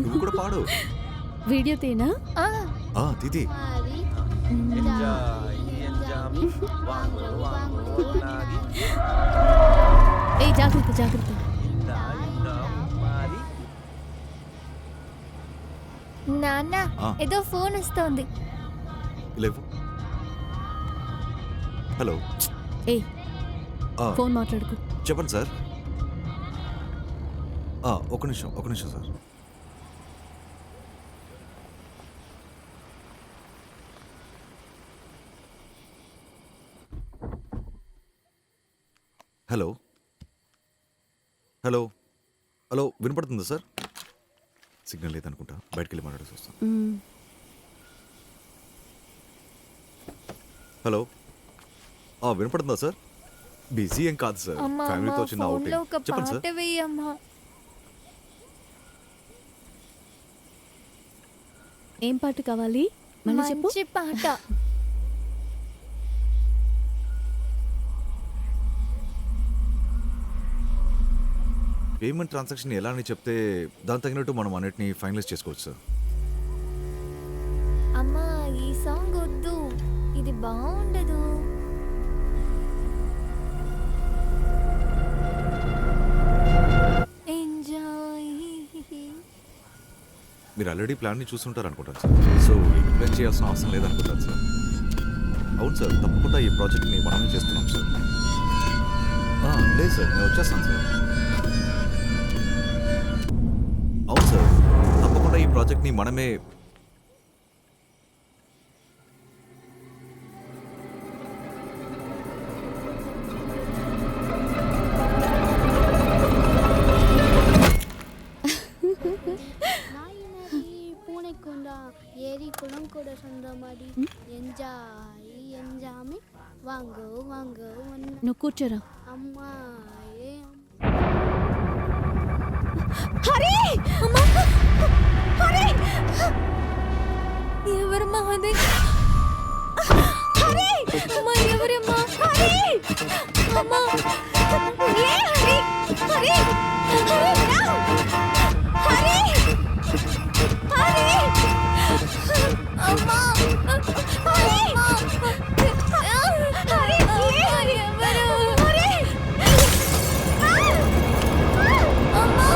నువ్వు కూడా పాడు. వీడియో తీనా? తీది. ఏ జాగ్రత్త జాగ్రత్త. నాన్న ఏదో ఫోన్ వస్తోంది. లేవు. హలో. ఏ ఫోన్ మాట్లాడుకో. చెప్పండి సార్. ఒక నిమిషం సార్. హలో హలో హలో వినపడుతుందా సార్? సిగ్నల్ లేదనుకుంటా, బయటకు వెళ్ళి మాట్లాడాల్సి వస్తాను. హలో వినపడుతుందా సార్? బిజీ ఏం కాదు సార్, ఫ్యామిలీతో చిన్న అవుటింగ్. చెప్పండి సార్. ఏం పాట కావాలి? మళ్ళీ చెప్పు. మంచి పాట. పేమెంట్ ట్రాన్సాక్షన్ ఎలా అని చెప్తే దాని తగినట్టు మనం అన్నిటిని ఫైనలైజ్ చేసుకోవచ్చు సార్. అమ్మా ఈ సాంగ్ వద్దు, ఇది బాగుండదు. ఎంజాయ్. మీరు ఆల్రెడీ ప్లాన్ని చూస్తుంటారు అనుకుంటాను సార్, సో ఎక్స్ప్లెయిన్ చేయాల్సిన అవసరం లేదనుకుంటాను సార్. అవును సార్, తప్పకుండా ఈ ప్రాజెక్ట్ని మనమే చేస్తున్నాం సార్. లేదు సార్, నేను వచ్చేస్తాను సార్. అవును సార్, తప్పకుండా ఈ ప్రాజెక్ట్ని మనమే. పూనెకొండ ఏరి కులం కూడా సందమాడి ఎంజాయ్ ఎంజామి వాంగో వాంగో నువ్వు కూర్చోరా. అమ్మాయి హరి! అమ్మా! హరి! ఎవరమ్మా అది? హరి! అమ్మా ఎవరమ్మా? హరి! అమ్మా! ఏ హరి! హరి! హరి రా! హరి! హరి! అమ్మా! హరి! హరి! ఏ హరి ఎవరు? హరి! అమ్మా!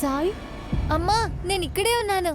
సాయి, అమ్మా నేను ఇక్కడే ఉన్నాను.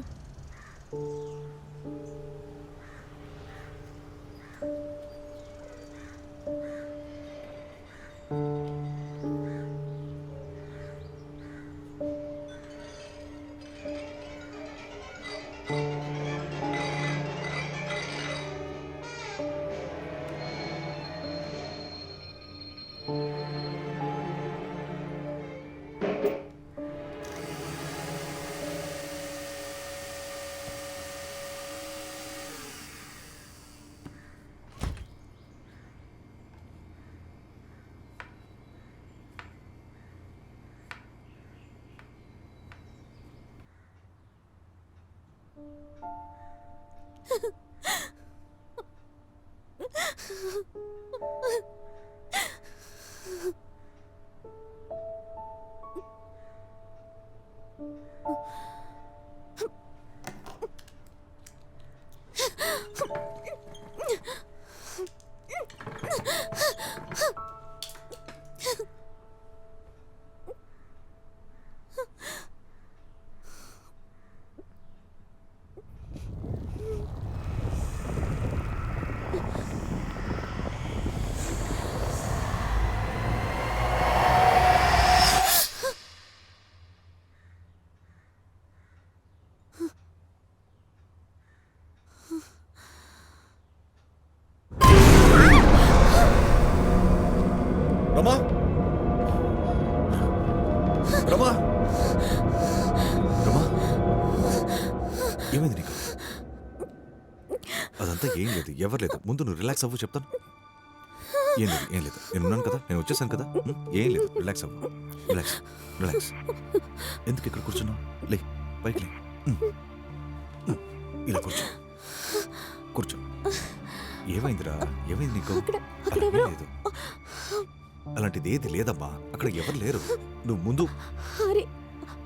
రమా రమా రమా ఏమైంది నీకు? అదంతా ఏం లేదు, ఎవరు లేదు. ముందు నువ్వు రిలాక్స్ అవ్వు, చెప్తాను. ఏం లేదు నేను ఉన్నాను కదా, నేను వచ్చేసాను కదా. ఏం లేదు, రిలాక్స్ అవ్వు. Relax relax. ఎందుకు ఇక్కడ కూర్చున్నావు? లే, పైకి లే. ఇలా కూర్చో, కూర్చో. ఏమైందిరా? ఏమైంది నీకు? అలా ఏం లేదు, అలాంటిది ఏది లేదమ్మా. అక్కడ ఎవరు లేరు. నువ్వు ముందు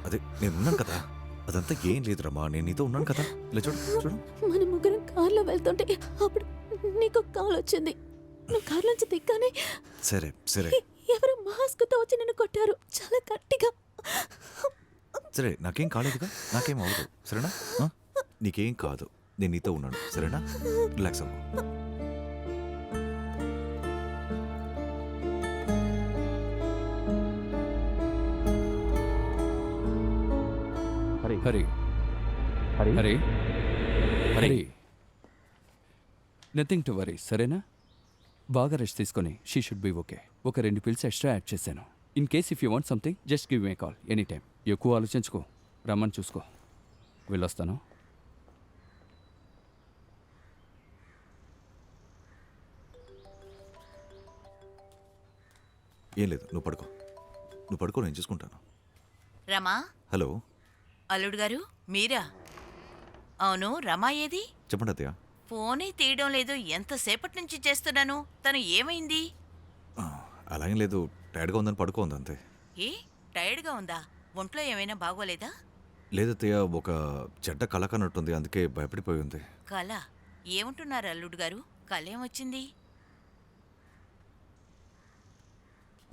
అదే నేను ఉన్నాను కదా. అదంతా ఏం లేదురమ్మా, నేను నీతో ఉన్నాను కదా. ఇలా చూడు చూడు. మన ముగ్గురం కార్లో వెళ్తుంటే అప్పుడు నీకు కాల్ వచ్చింది. నువ్వు కార్లోంచి దిగ్గానే సరే సరే ఎవరు మాస్క్తో వచ్చి నిన్ను కొట్టారు చాలా గట్టిగా. సరే, నాకేం కాలేదుగా, నాకేం అవ్వదు. సరేనా? నీకేం కాదు, నేను నీతో ఉన్నాను. సరేనా? రిలాక్స్ అవ్వు. Hari Hari Hari Hari nothing to worry, సరేనా? బాగా రెస్ట్ తీసుకొని షీ షుడ్ బి ఓకే. ఒక 2 పిల్స్ ఎక్స్ట్రా యాడ్ చేశాను. In case if you want something just give me call any time. ఎక్కువ ఆలోచించుకో, రమ్మని చూసుకో. వెళ్ళొస్తాను. ఏం లేదు, నువ్వు పడుకో, నేను చూసుకుంటాను. రమా, హలో. అల్లుడు గారు మీరా? అవును, రమా ఏది? చెప్పండి అత్తయ్య. ఫోనే తీయడం లేదు, ఎంతసేపటి నుంచి చేస్తున్నాను. తను ఏమైంది? అలాగేం లేదు, టైర్డ్గా ఉందని పడుకోంది అంతే. ఏ టైర్డ్గా ఉందా? ఒంట్లో ఏమైనా బాగోలేదా? లేదత్తయ్య, ఒక చెడ్డ కళ కన్నట్టుంది, అందుకే భయపడిపోయి ఉంది. కళ? ఏమంటున్నారు అల్లుడు గారు? కళ ఏమొచ్చింది?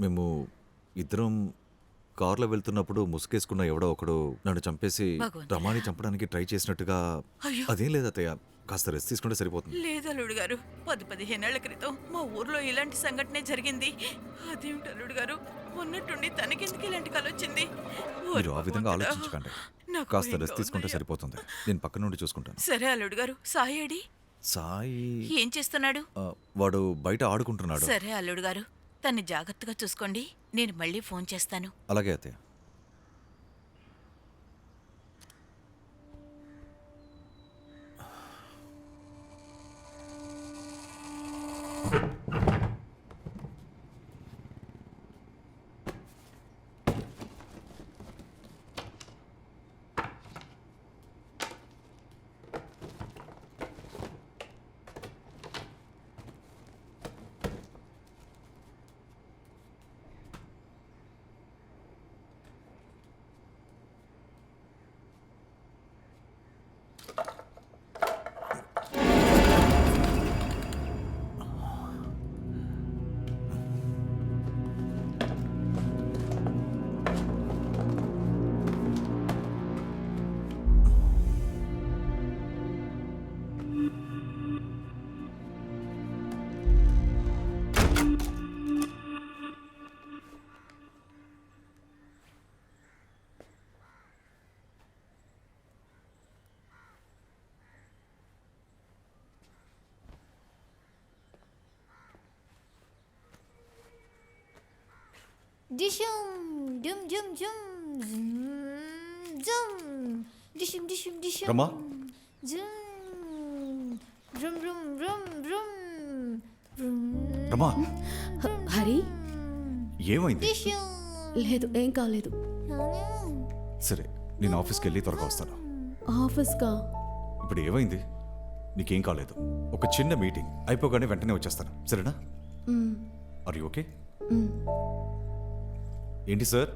మేము ఇద్దరం కార్లో వెళ్తున్నప్పుడు ముసుగేసుకున్న ఎవడో ఒకడు నన్ను చంపేసి భగవంతుడా. రమాని చంపడానికి ట్రై చేసినట్టుగా. అయ్యో. అదేం లేదత్తయ్య, కాస్త రెస్ట్ తీసుకుంటే సరిపోతుంది. లేదు అల్లుడు గారు, 10-15 ఏళ్ల క్రితం మా ఊర్లో ఇలాంటి సంఘటనే జరిగింది. అదేమిటి అల్లుడు గారు, మొన్నట్టుండి తనకెందుకు ఇలాంటి కళ వచ్చింది? మీరు ఆ విధంగా ఆలోచించకండి, నాకు కాస్త భయంగా రెస్ట్ తీసుకుంటే ఉందయ్యా. సరిపోతుంది. నేను పక్క నుండి చూసుకుంటాను. సరే అల్లుడు గారు. సాయేడి సాయి ఏం చేస్తున్నాడు? వాడు బయట ఆడుకుంటున్నాడు. సరే అల్లుడు గారు, తన్ని జాగ్రత్తగా చూసుకోండి. నేను మళ్ళీ ఫోన్ చేస్తాను. అలాగే అత్తయ్య. Dishum, dum dum dum, zum, dishum dishum dishum. రమా, Zum, rum rum rum rum, rum. రమా, హరి ఏమైంది? Dishum. లేదు, ఏం కాలేదు. సరే, నేను ఆఫీస్కి వెళ్ళి త్వరగా వస్తాను. ఆఫీస్కా? ఇప్పుడు ఏమైంది? నీకేం కాలేదు. ఒక చిన్న మీటింగ్ అయిపోగానే వెంటనే వచ్చేస్తాను, సరేనా? Are you okay? ఏంటి సార్,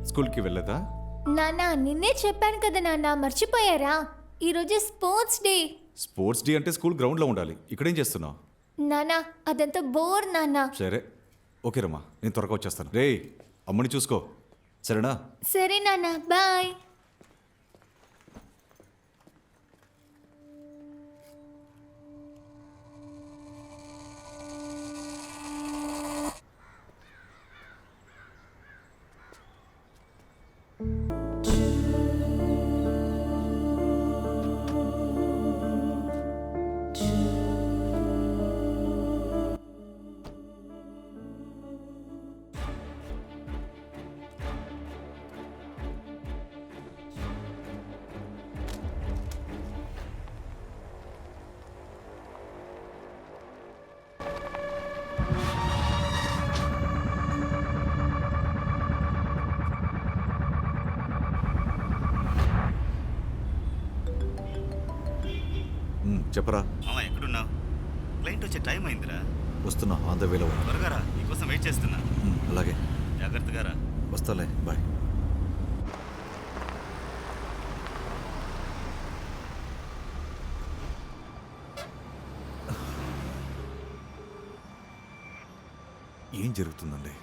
స్కూల్కి వెళ్ళదా? నాన్న నిన్నే చెప్పాను కదా నాన్న, మర్చిపోయారా? ఈరోజు స్పోర్ట్స్ డే. స్పోర్ట్స్ డే అంటే స్కూల్ గ్రౌండ్లో ఉండాలి. ఇక్కడేం చేస్తున్నావు? నాన్న అదంతా బోర్ నాన్న. సరే ఓకే రమ్మా, నేను త్వరగా వచ్చేస్తాను. రే, అమ్మని చూసుకో, సరేనా? సరే నాన్న, బాయ్. చెప్పరా. ఎక్కడున్నావు? క్లయింట్ వచ్చే టైం అయిందిరా. వస్తున్నా, ఆన్ ద వేలో ఉన్నా. త్వరగా రా, నీకోసం వెయిట్ చేస్తున్నా. అలాగే, జాగ్రత్తగా రా. వస్తాలే, బాయ్. ఏం జరుగుతుందండి?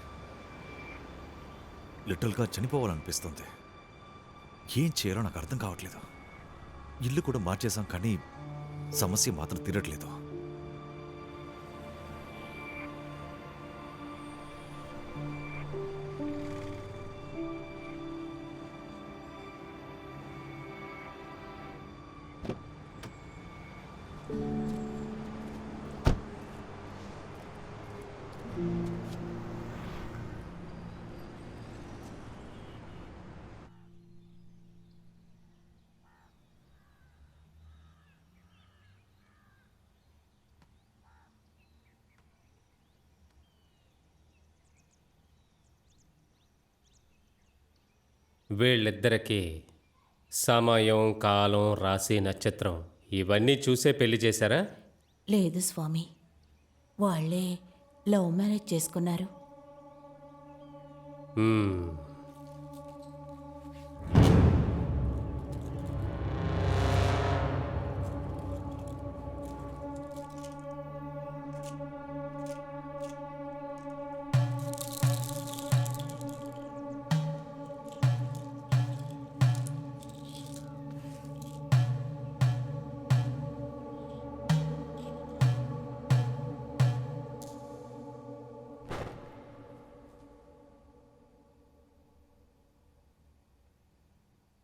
లిటరల్గా చనిపోవాలనిపిస్తుంది. ఏం చేయాలో నాకు అర్థం కావట్లేదు. ఇల్లు కూడా మార్చేశాం, కానీ సమస్య మాత్రం తీరట్లేదు. వీళ్ళిద్దరికీ సమయం, కాలం, రాశి, నక్షత్రం ఇవన్నీ చూసే పెళ్లి చేశారా? లేదు స్వామి, వాళ్ళే లవ్ మ్యారేజ్ చేసుకున్నారు. మ్మ్.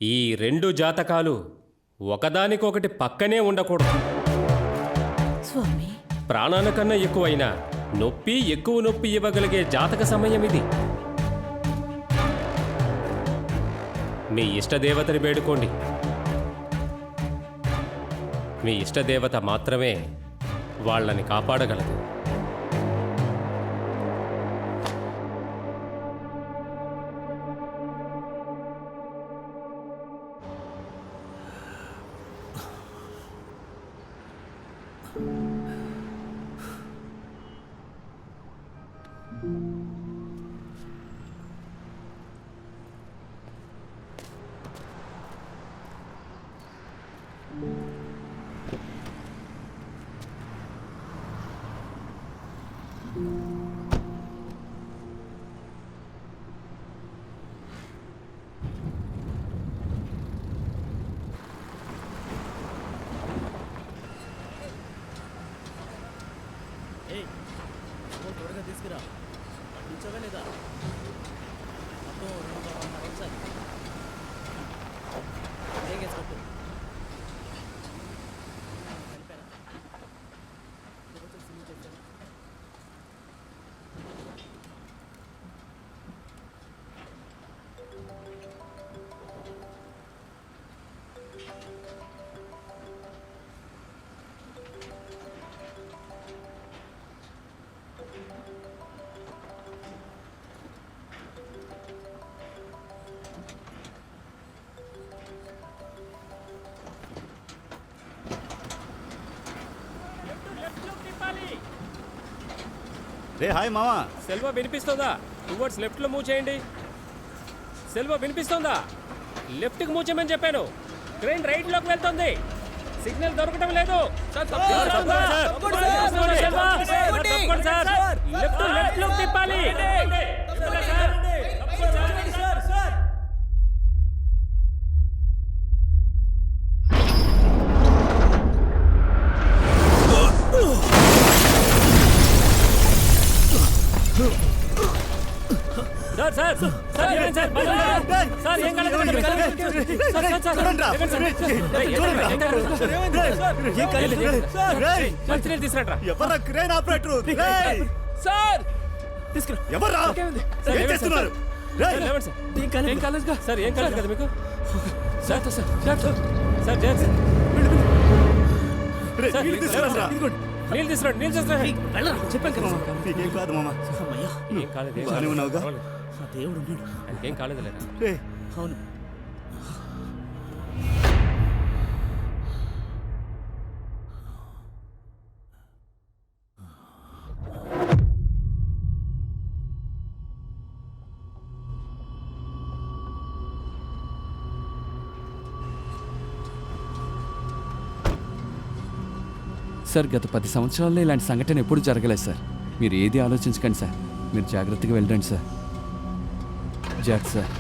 ఈ రెండు జాతకాలు ఒకదానికొకటి పక్కనే ఉండకూడదు. స్వామి, ప్రాణానికన్నా ఎక్కువైనా ఎక్కువ నొప్పి ఇవ్వగలిగే జాతక సమయం ఇది. మీ ఇష్టదేవతని వేడుకోండి. మీ ఇష్టదేవత మాత్రమే వాళ్ళని కాపాడగలదు. రే హాయ్ మామా. సెల్వ వినిపిస్తుందా? టువర్డ్స్ లెఫ్ట్లో మూవ్ చేయండి. సెల్వ వినిపిస్తుందా? లెఫ్ట్కి మూవ్ చేయమని చెప్పాను. ట్రైన్ రైట్లోకి వెళ్తుంది. సిగ్నల్ దొరకటం లేదు. లెఫ్ట్ లోకి తిప్పాలి. సార్ సార్ సార్ ఏమైంది సార్? సార్ ఏం కాలేదు. మంచినీళ్ళు తీసుకురండి. ఎవర్రా క్రేన్ ఆపరేటర్? సార్ ఎవర్రా? ఏం చేస్తున్నారు? లేవండి సార్. ఏం కాలేదు సార్. ఏం కాలేదు కదా మీకు? Sir sir sir Jayant sir నీళ్ళు తీసుకురా. నీళ్ళు తీసుకురండి. నీళ్ళు తీసుకురండి. చెప్పాను కదా నీకేం కాదు మామా. ఏం కాలేదు. బాగానే ఉన్నావుగా? ఏం కాలేదు లేదా? రే అవును. సార్ గత 10 సంవత్సరాల్లో ఇలాంటి సంఘటన ఎప్పుడు జరగలేదు సార్. మీరు ఏది ఆలోచించకండి సార్. మీరు జాగ్రత్తగా వెళ్ళండి సార్. జాగ్రత్త సార్.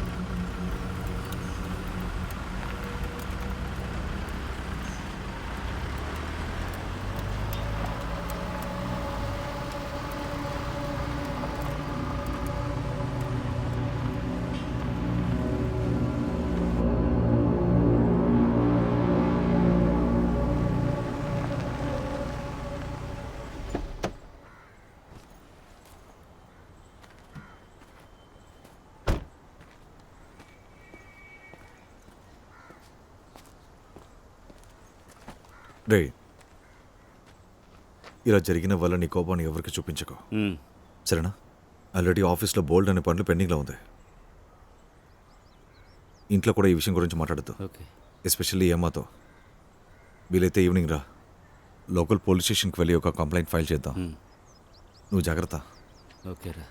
రే ఇలా జరిగిన వల్ల నీ కోపాన్ని ఎవరికి చూపించకు, సరేనా? ఆల్రెడీ ఆఫీస్లో బోల్డ్ అనే పనులు పెండింగ్లో ఉంది. ఇంట్లో కూడా ఈ విషయం గురించి మాట్లాడద్దు, ఎస్పెషల్లీ అమ్మతో. వీలైతే ఈవినింగ్ రా, లోకల్ పోలీస్ స్టేషన్కి వెళ్ళి ఒక కంప్లైంట్ ఫైల్ చేద్దాం. నువ్వు జాగ్రత్త. ఓకేరా.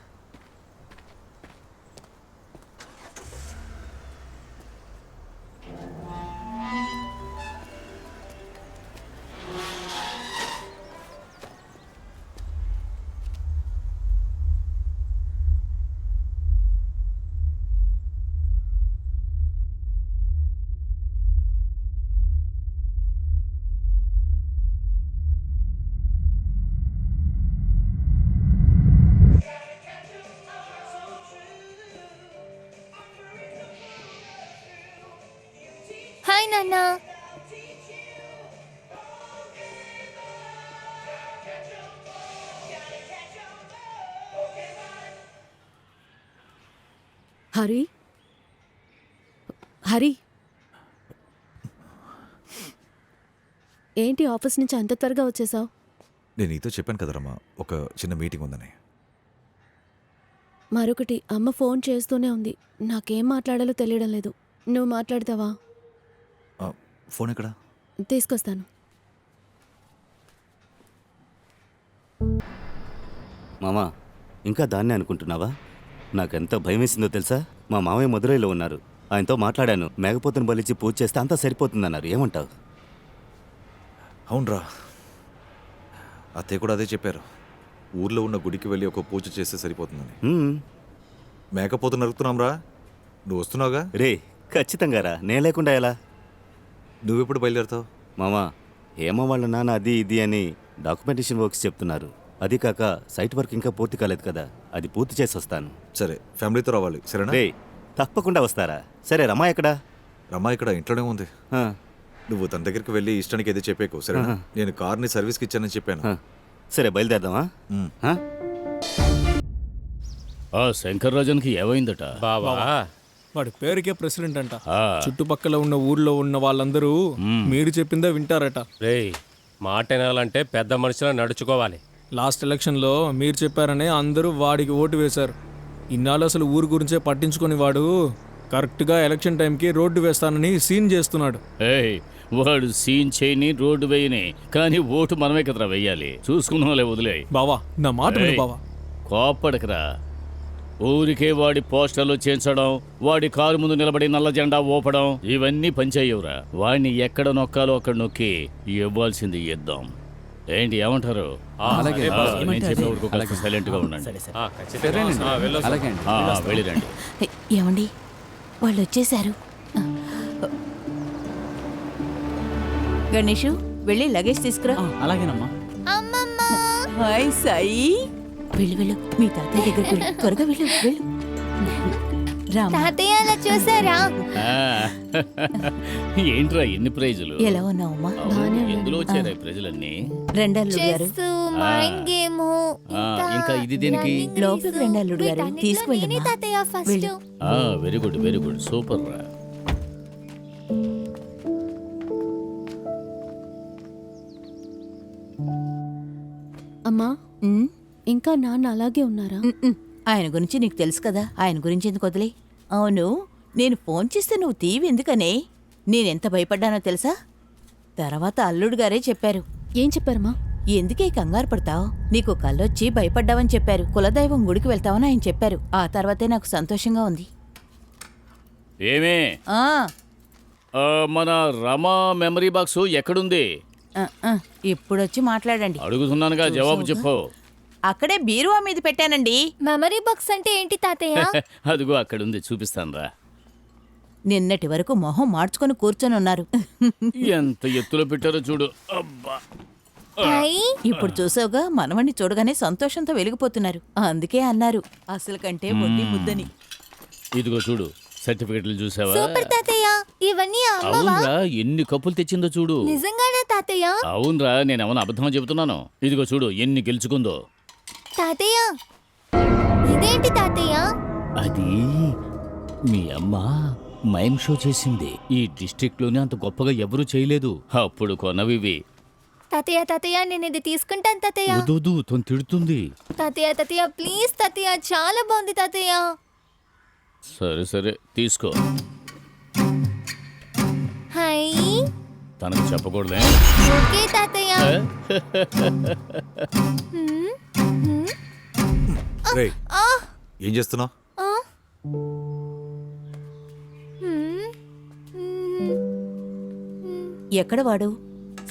హాయ్ నాన్న. హరి, హరి, ఏంటి ఆఫీస్ నుంచి అంత త్వరగా వచ్చేసావు? నేను నీతో చెప్పాను కదరమ్మా, ఒక చిన్న మీటింగ్ ఉందని. మరొకటి, అమ్మ ఫోన్ చేస్తూనే ఉంది. నాకేం మాట్లాడాలో తెలియడం లేదు. నువ్వు మాట్లాడతావా? ఫోన్ ఎక్కడా? తీసుకొస్తాను. మామా, ఇంకా దాన్నే అనుకుంటున్నావా? నాకెంత భయం వేసిందో తెలుసా? మా మామయ్య మదురైలో ఉన్నారు. ఆయనతో మాట్లాడాను. మేకపోతును బలిచి పూజ చేస్తే అంతా సరిపోతుందన్నారు. ఏమంటావు? అవునరా, అత్తయ్య కూడా అదే చెప్పారు. ఊర్లో ఉన్న గుడికి వెళ్ళి ఒక పూజ చేస్తే సరిపోతుందని. మేకపోతు నరుకుతున్నాం రా, నువ్వు వస్తున్నావుగా? రే ఖచ్చితంగా రా, నేను లేకుండా ఎలా? నువ్వెప్పుడు బయలుదేరుతావు? మామా, ఏమో వాళ్ళ నాన్న అది ఇది అని డాక్యుమెంటేషన్ వర్క్స్ చెప్తున్నారు. అది కాక సైట్ వర్క్ ఇంకా పూర్తి కాలేదు కదా, అది పూర్తి చేసి వస్తాను. సరే, ఫ్యామిలీతో రావాలి, సరేనా? రే తప్పకుండా వస్తారా? సరే, రమా ఎక్కడా? రమా ఇక్కడ ఇంట్లోనే ఉంది. నువ్వు తన దగ్గరికి వెళ్ళి ఇష్టానికి ఏదో చెప్పేకు, సరేనా? నేను కార్ని సర్వీస్కి ఇచ్చానని చెప్పాను. సరే, బయలుదేరదామా? శంకర్ రాజన్కి ఏమైందట? బావా, వాడి పేరుకే ప్రెసిడెంట్ అంట. చుట్టుపక్కల ఉన్న ఊర్లో ఉన్న వాళ్ళందరూ మీరు చెప్పిందే వింటారట. రేయ్, మాట వినాలంటే పెద్ద మనుషులా నడుచుకోవాలి. లాస్ట్ ఎలక్షన్లో మీరు చెప్పారనే అందరూ వాడికి ఓటు వేశారు. ఇన్నాళ్ళు అసలు ఊరు గురించే పట్టించుకొని వాడు కరెక్ట్గా ఎలక్షన్ టైంకి రోడ్డు వేస్తానని సీన్ చేస్తున్నాడు. వాడు సీన్ చేయని రోడ్డు వేయని, కానీ ఓటు మనమే కదరా వెయ్యాలి. చూసుకున్నాలే, వదిలే. బావా, నా మాట విను బావా. కోప్పడకరా. ఊరికే వాడి పోస్టర్లు చేయించడం, వాడి కారు ముందు నిలబడి నల్ల జెండా ఊపడం ఇవన్నీ పనిచేయవురా. వాడిని ఎక్కడ నొక్కాలో అక్కడ నొక్కి ఇవ్వాల్సింది ఇద్దాం. ఏంటి ఏమంటారు? అలాగే. నేను చెప్పే వరకు కాస్త సైలెంట్గా ఉండండి. సరేనండి. అలాగే అండి. వెళ్ళిరండి. ఏమండి వాళ్ళు వచ్చేసారు. గణేషు వెళ్ళి లగేజ్ తీసుకురా. అలాగేనమ్మా. అమ్మమ్మ హాయ్ సాయి. వెళ్ళు మీ తాతయ్య దగ్గరికి వెళ్ళు. త్వరగా వెళ్ళు. రామ్ తాతయ్య అలా చూసారా? ఏంట్రా ఎన్ని ప్రైజులు? ఎలా ఉన్నావమ్మా? అవును, ఎందులో వచ్చారా ఈ ప్రైజులన్నీ? రెండల్లుడు గారు చెస్, మైండ్ గేమ్, ఇంకా ఇది దేనికి? లోపలికి రండి అల్లుడు గారు. తీసుకువెళ్ళమ్మా. తాతయ్య ఫస్ట్. వెరీ గుడ్ సూపర్ రా. అమ్మా ఉమ్, ఇంకా నాన్న అలాగే ఉన్నారా? ఆయన గురించి నీకు తెలుసు కదా. ఆయన గురించి ఎందుకు వదిలే. అవును, నేను ఫోన్ చేస్తే నువ్వు తీవి ఎందుకనే? నేనెంత భయపడ్డానో తెలుసా? తర్వాత అల్లుడు గారే చెప్పారు. ఏం చెప్పారమ్మా? ఎందుకే కంగారు పడతావు? నీకు కళ్ళొచ్చి భయపడ్డావని చెప్పారు. కులదైవం గుడికి వెళ్తావని ఆయన చెప్పారు. ఆ తర్వాతే నాకు సంతోషంగా ఉంది. ఏమే ఆ మన రమా మెమరీ బాక్స్ ఎక్కడుంది? ఆ, ఆ, ఇప్పుడొచ్చి మాట్లాడండి. అడుగుతున్నానుగా, జవాబు చెప్పు. అక్కడే బీరువా మీద పెట్టానండి. మెమరీ బాక్స్ అంటే ఏంటి తాతయ్య? అదిగో అక్కడుంది, చూపిస్తాను రా. నిన్నటి వరకు మొహం మార్చుకొని కూర్చొని ఉన్నారు. ఎంత ఎత్తులో పెట్టారో చూడు. అబ్బా. హాయ్. ఇప్పుడు చూసావుగా, మనవణ్ణి చూడగానే సంతోషంతో వెలిగిపోతున్నారు. అందుకే అన్నారు అసలు కంటే మొండి ముద్దని. ఇదిగో చూడు, సర్టిఫికెట్లు చూసావా? సూపర్ తాతయ్య. ఇవన్నీ అమ్మవా? అవునరా, ఎన్ని కప్పులు తెచ్చిందో చూడు. నిజంగానే తాతయ్య? అవునరా, నేనేమన్నా అబద్ధం చెబుతున్నాను? ఇదిగో చూడు ఎన్ని గెలుచుకుందో. తాతయ్య ఇదేంటి తాతయ్య? అది మీ అమ్మ మైమ్ షో చేసింది. ఈ డిస్ట్రిక్ట్ లోనే అంత గొప్పగా ఎవరూ చేయలేదు. అప్పుడు కొనవివి. తాతయ్య నేను ఇది తీసుకుంటాను తాతయ్య. వదూదు, తను తిడుతుంది. తాతయ్య ప్లీజ్ తాతయ్య, చాలా బాగుంది తాతయ్య. సరే తీసుకో. హాయ్. తనకు చెప్పకూడదే. ఓకే తాతయ్య. రేయ్, ఏం చేస్తున్నావు? ఎక్కడ వాడు?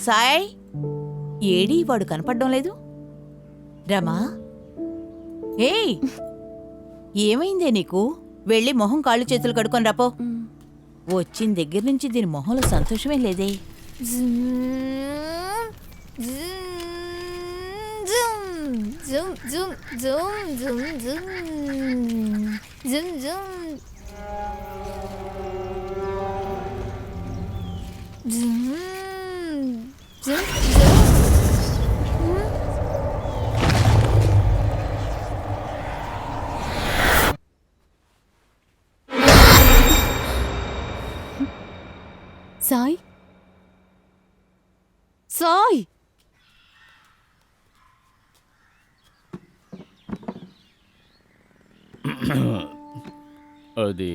సాయ్, ఏడీ వాడు కనపడడం లేదు. రమా, ఏయ్, ఏమైందే నీకు? వెళ్ళి మొహం కాళ్ళు చేతులు కడుకొని రాపో. వచ్చిన దగ్గర నుంచి దీని మొహంలో సంతోషమే లేదే. సాయ్ సాయ్ అది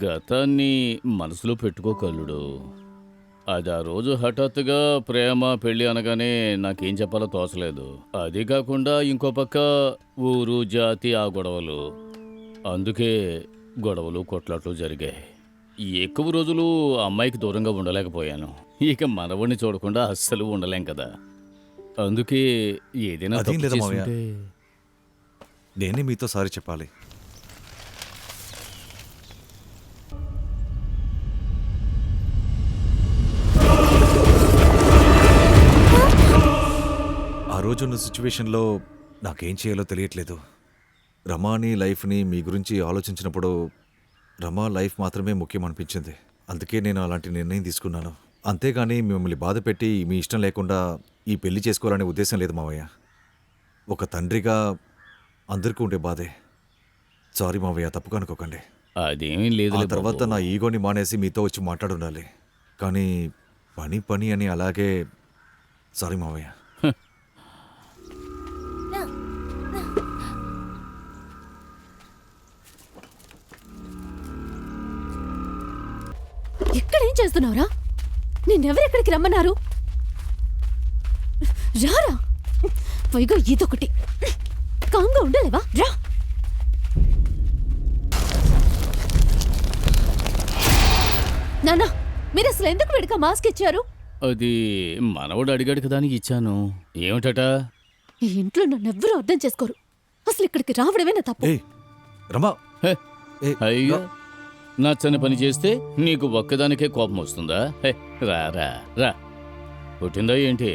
గతాన్ని మనసులో పెట్టుకోగలడు. అది ఆ రోజు హఠాత్తుగా ప్రేమ పెళ్ళి అనగానే నాకేం చెప్పాలో తోచలేదు. అది కాకుండా ఇంకో పక్క ఊరు జాతి ఆ గొడవలు. అందుకే గొడవలు కొట్లాట్లు జరిగాయి. ఎక్కువ రోజులు అమ్మాయికి దూరంగా ఉండలేకపోయాను. ఇక మనవడిని చూడకుండా అస్సలు ఉండలేం కదా. అందుకే ఏదైనా అదేం తప్పు లేదా మావయ్య? చేసుంటే నేనే మీతో సారీ చెప్పాలి. ఆ రోజున్న సిచ్యువేషన్లో నాకేం చేయాలో తెలియట్లేదు. రమాని లైఫ్ని మీ గురించి ఆలోచించినప్పుడు రమా లైఫ్ మాత్రమే ముఖ్యం అనిపించింది. అందుకే నేను అలాంటి నిర్ణయం తీసుకున్నాను. అంతేగాని మిమ్మల్ని బాధ పెట్టి మీ ఇష్టం లేకుండా ఈ పెళ్లి చేసుకోవాలనే ఉద్దేశం లేదు మావయ్య. ఒక తండ్రిగా అందరికీ ఉండే బాధే. సారీ మావయ్య, తప్పుగా అనుకోకండి. అదేమీ లేదు. ఆ తర్వాత నా ఈగోని మానేసి మీతో వచ్చి మాట్లాడుండాలి. కానీ పని అని అలాగే. సారీ మావయ్య. ఇక్కడేం చేస్తున్నావురా? నిన్నెవరెక్కడికి రమ్మన్నారు? రారా, పైగా ఇదొకటి. కాంగా ఉండలేవా? రా. నాన్న, మీరు అసలు ఎందుకు వీడికి మాస్క్ ఇచ్చారు? అది మనవడు అడిగాడు కదా అని ఇచ్చాను. ఏమిటట? ఈ ఇంట్లో నన్నెవ్వరూ అర్థం చేసుకోరు. అసలు ఇక్కడికి రావడమే నా తప్పు. ఏయ్ రమా, హే, ఏయ్, అయ్యో రా. నచ్చని పని చేస్తే నీకు ఒక్కదానికే కోపం వస్తుందా? హే, రా రా రా. కొట్టిందా ఏంటి?